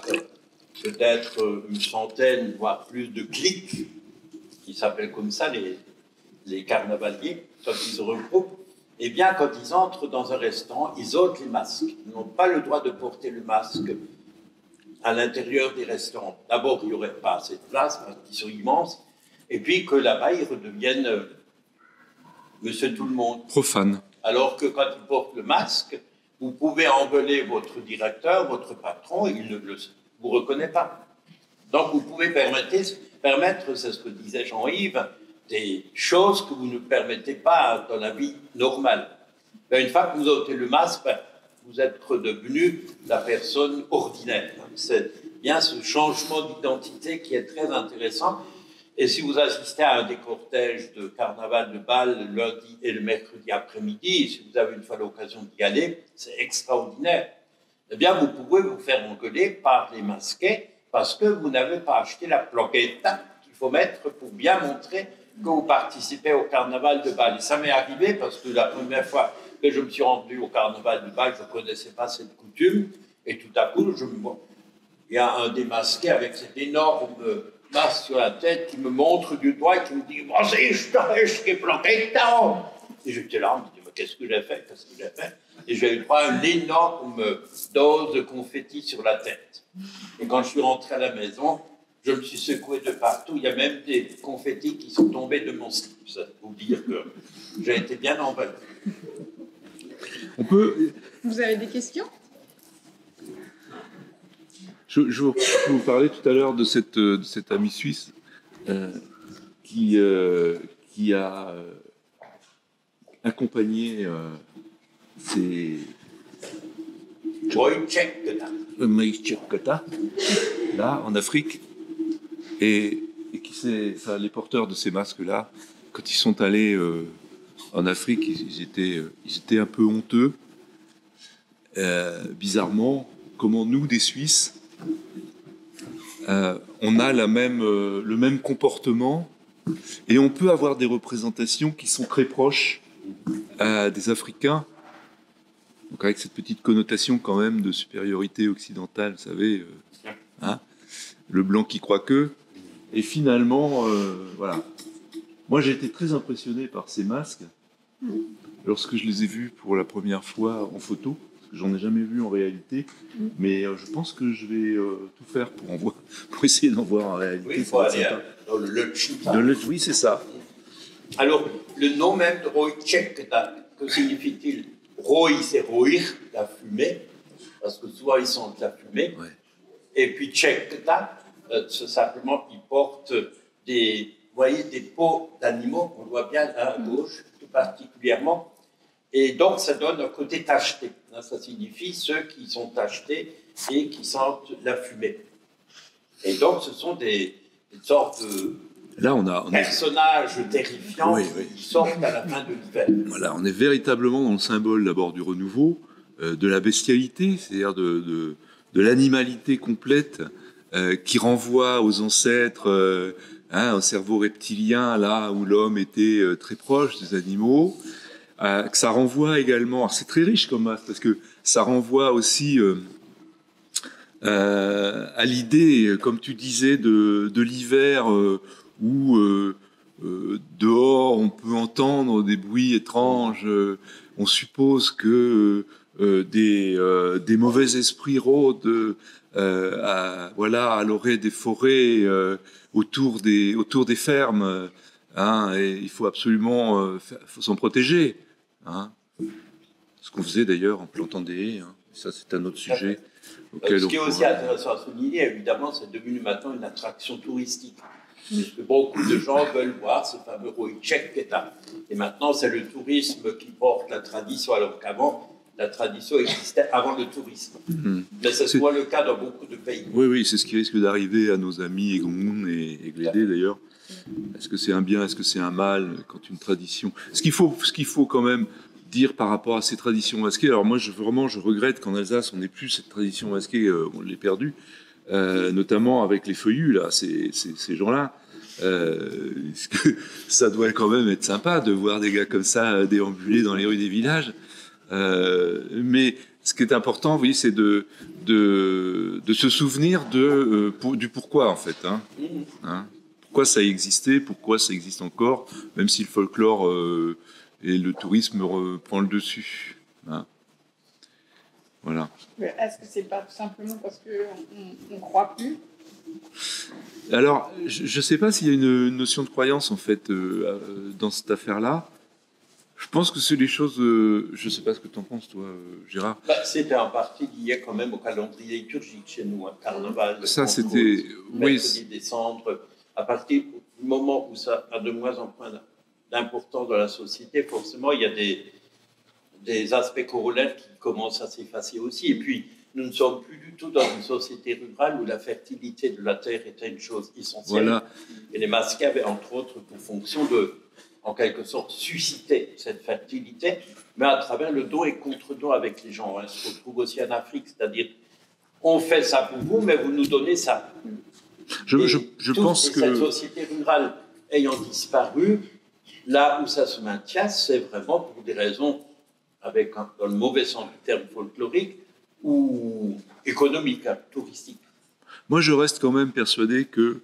peut-être une centaine, voire plus de cliques, qui s'appellent comme ça les carnavaliers, quand ils se regroupent. Eh bien, quand ils entrent dans un restaurant, ils ôtent les masques. Ils n'ont pas le droit de porter le masque à l'intérieur des restaurants. D'abord, il n'y aurait pas assez de place parce qu'ils sont immenses, et puis que là-bas, ils redeviennent monsieur tout le monde. Profane. Alors que quand ils portent le masque, vous pouvez engueuler votre directeur, votre patron, il ne vous reconnaît pas. Donc vous pouvez permettre, c'est ce que disait Jean-Yves, des choses que vous ne permettez pas dans la vie normale. Une fois que vous ôtez le masque, vous êtes redevenu la personne ordinaire. C'est bien ce changement d'identité qui est très intéressant. Et si vous assistez à un des cortèges de carnaval de Bâle le lundi et le mercredi après-midi, si vous avez une fois l'occasion d'y aller, c'est extraordinaire. Eh bien, vous pouvez vous faire engueuler par les masqués parce que vous n'avez pas acheté la plaquetta qu'il faut mettre pour bien montrer que vous participez au carnaval de Bâle. Et ça m'est arrivé parce que la première fois que je me suis rendu au carnaval de Bâle, je ne connaissais pas cette coutume. Et tout à coup, il y a un démasqué avec cette énorme masque sur la tête qui me montre du doigt et qui me dit « Bon, c'est je planqué là !» Et j'étais là, je me dis « Mais qu'est-ce que j'ai fait ? Qu'est-ce que j'ai fait ?» Et j'ai eu droit à une énorme dose de confetti sur la tête. Et quand je suis rentré à la maison, je me suis secoué de partout. Il y a même des confettis qui sont tombés de mon slip. Ça pour dire que j'ai été bien emballé. Vous avez des questions ? Je vous parlais tout à l'heure de cet ami suisse qui a accompagné Wojciech Kota, là, en Afrique, et les porteurs de ces masques-là, quand ils sont allés en Afrique, ils étaient un peu honteux, bizarrement, comment nous, des Suisses, on a le même comportement et on peut avoir des représentations qui sont très proches des Africains, donc avec cette petite connotation quand même de supériorité occidentale, vous savez, le blanc qui croit que, et finalement, voilà. Moi j'ai été très impressionné par ces masques lorsque je les ai vus pour la première fois en photo. J'en ai jamais vu en réalité, mais je pense que je vais tout faire pour essayer d'en voir en réalité. Oui, il faut aller dans le Lechita. Oui, c'est ça. Alors, le nom même de Wojciech, que signifie-t-il? Roi, c'est roir, la fumée, parce que souvent ils sentent la fumée. Ouais. Et puis Tchekta, c'est simplement qu'ils portent des peaux d'animaux, on voit bien à gauche, tout particulièrement. Et donc, ça donne un côté tacheté. Ça signifie ceux qui sont tachetés et qui sentent la fumée. Et donc, ce sont des sortes de personnages terrifiants qui sortent à la fin de l'hiver. Voilà, on est véritablement dans le symbole d'abord du renouveau, de la bestialité, c'est-à-dire de l'animalité complète qui renvoie aux ancêtres, un cerveau reptilien, là où l'homme était très proche des animaux. Que ça renvoie également, alors c'est très riche comme masque, parce que ça renvoie aussi à l'idée, comme tu disais, de l'hiver où dehors on peut entendre des bruits étranges, on suppose que des mauvais esprits rôdent à l'orée des forêts, autour des fermes, et il faut absolument faut s'en protéger. Ce qu'on faisait d'ailleurs en plantant des haies, ça c'est un autre sujet. Ce qui est aussi intéressant à souligner, évidemment, c'est devenu maintenant une attraction touristique. Puisque beaucoup de gens veulent voir ce fameux Roïtchek Keta. Et maintenant, c'est le tourisme qui porte la tradition, alors qu'avant, la tradition existait avant le tourisme. Mais c'est souvent le cas dans beaucoup de pays. Oui, oui, c'est ce qui risque d'arriver à nos amis Egoun et Glédé d'ailleurs. Est-ce que c'est un bien, est-ce que c'est un mal quand une tradition... Ce qu'il faut quand même dire par rapport à ces traditions masquées, alors moi je regrette qu'en Alsace on n'ait plus cette tradition masquée, on l'ait perdue, notamment avec les feuillus, là, ces gens-là. Ça doit quand même être sympa de voir des gars comme ça déambuler dans les rues des villages. Mais ce qui est important, vous voyez, c'est de se souvenir du pourquoi, en fait. Pourquoi ça a existé, pourquoi ça existe encore, même si le folklore et le tourisme reprend le dessus. Voilà. Est-ce que c'est pas tout simplement parce qu'on ne croit plus? Alors, je ne sais pas s'il y a une notion de croyance, en fait, dans cette affaire-là. Je pense que c'est des choses... je ne sais pas ce que tu en penses, toi, Gérard. C'était en partie lié quand même au calendrier liturgique chez nous, un carnaval. Ça, c'était... Oui. Mercredi, décembre, à partir du moment où ça a de moins en moins d'importance dans la société, forcément, il y a des aspects corollaires qui commencent à s'effacer aussi. Et puis, nous ne sommes plus du tout dans une société rurale où la fertilité de la terre était une chose essentielle. Voilà. Et les masqués avaient, entre autres, pour fonction de, en quelque sorte, susciter cette fertilité, mais à travers le don et contre-don avec les gens. Ce qu'on trouve aussi en Afrique, c'est-à-dire, on fait ça pour vous, mais vous nous donnez ça. Je pense que... Cette société rurale ayant disparu, là où ça se maintient, c'est vraiment pour des raisons, dans le mauvais sens du terme folklorique, ou économique, touristique. Moi, je reste quand même persuadé que,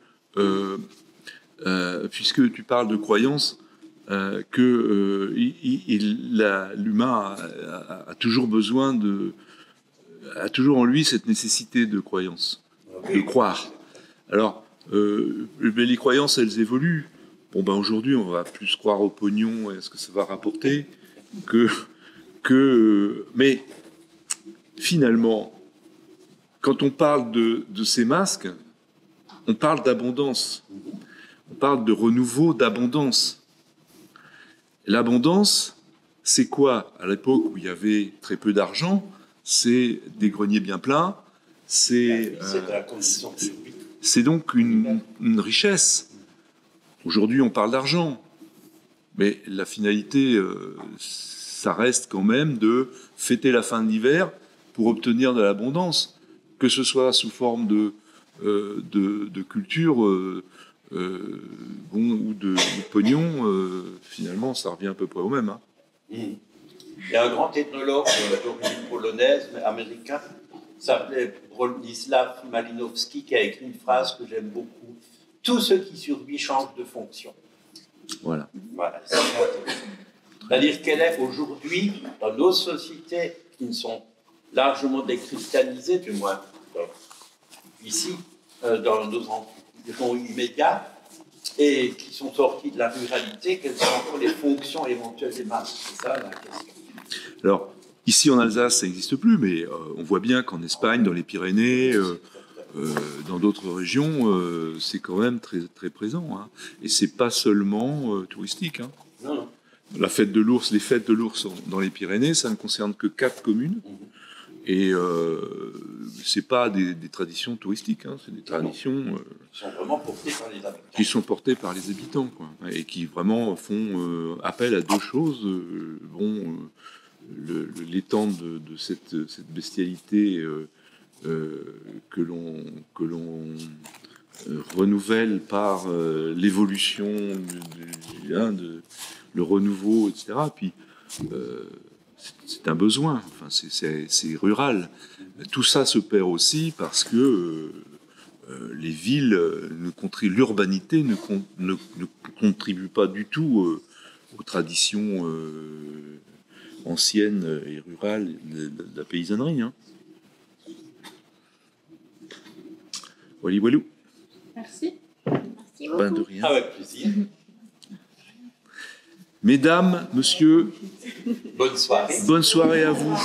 puisque tu parles de croyance, que l'humain a toujours besoin a toujours en lui cette nécessité de croyance, de croire. Alors, les croyances, elles évoluent. Bon, ben aujourd'hui, on va plus croire au pognon et à ce que ça va rapporter mais finalement, quand on parle de ces masques, on parle d'abondance. On parle de renouveau, d'abondance. L'abondance, c'est quoi? À l'époque où il y avait très peu d'argent, c'est des greniers bien pleins, c'est donc une richesse. Aujourd'hui, on parle d'argent, mais la finalité, ça reste quand même de fêter la fin de l'hiver pour obtenir de l'abondance, que ce soit sous forme de culture ou de pognon, finalement, ça revient à peu près au même. Il y a un grand ethnologue d'origine polonaise, mais américain, qui s'appelait Bronisław Malinowski, qui a écrit une phrase que j'aime beaucoup. « Tout ce qui survit change de fonction ». Voilà. C'est-à-dire qu'elle est aujourd'hui, dans nos sociétés qui sont largement déchristianisées, du moins ici, dans nos environs immédiats, et qui sont sortis de la ruralité, quelles sont encore les fonctions éventuelles des masses? C'est ça la question. Alors, ici en Alsace, ça n'existe plus, mais on voit bien qu'en Espagne, dans les Pyrénées, dans d'autres régions, c'est quand même très, très présent. Et c'est pas seulement touristique. Non. Les fêtes de l'ours dans les Pyrénées, ça ne concerne que 4 communes. Et c'est pas des traditions touristiques, c'est des traditions qui sont vraiment portées par les habitants. Qui sont portées par les habitants, quoi, et qui vraiment font appel à deux choses. L'étendre de cette bestialité que l'on renouvelle par l'évolution, le renouveau, etc. Puis c'est un besoin, c'est rural. Tout ça se perd aussi parce que les villes, l'urbanité ne contribue pas du tout aux traditions anciennes et rurales de la paysannerie. Walou. Merci. Merci beaucoup. De rien. Avec plaisir. Mesdames, messieurs, Bonne soirée. Bonne soirée à vous.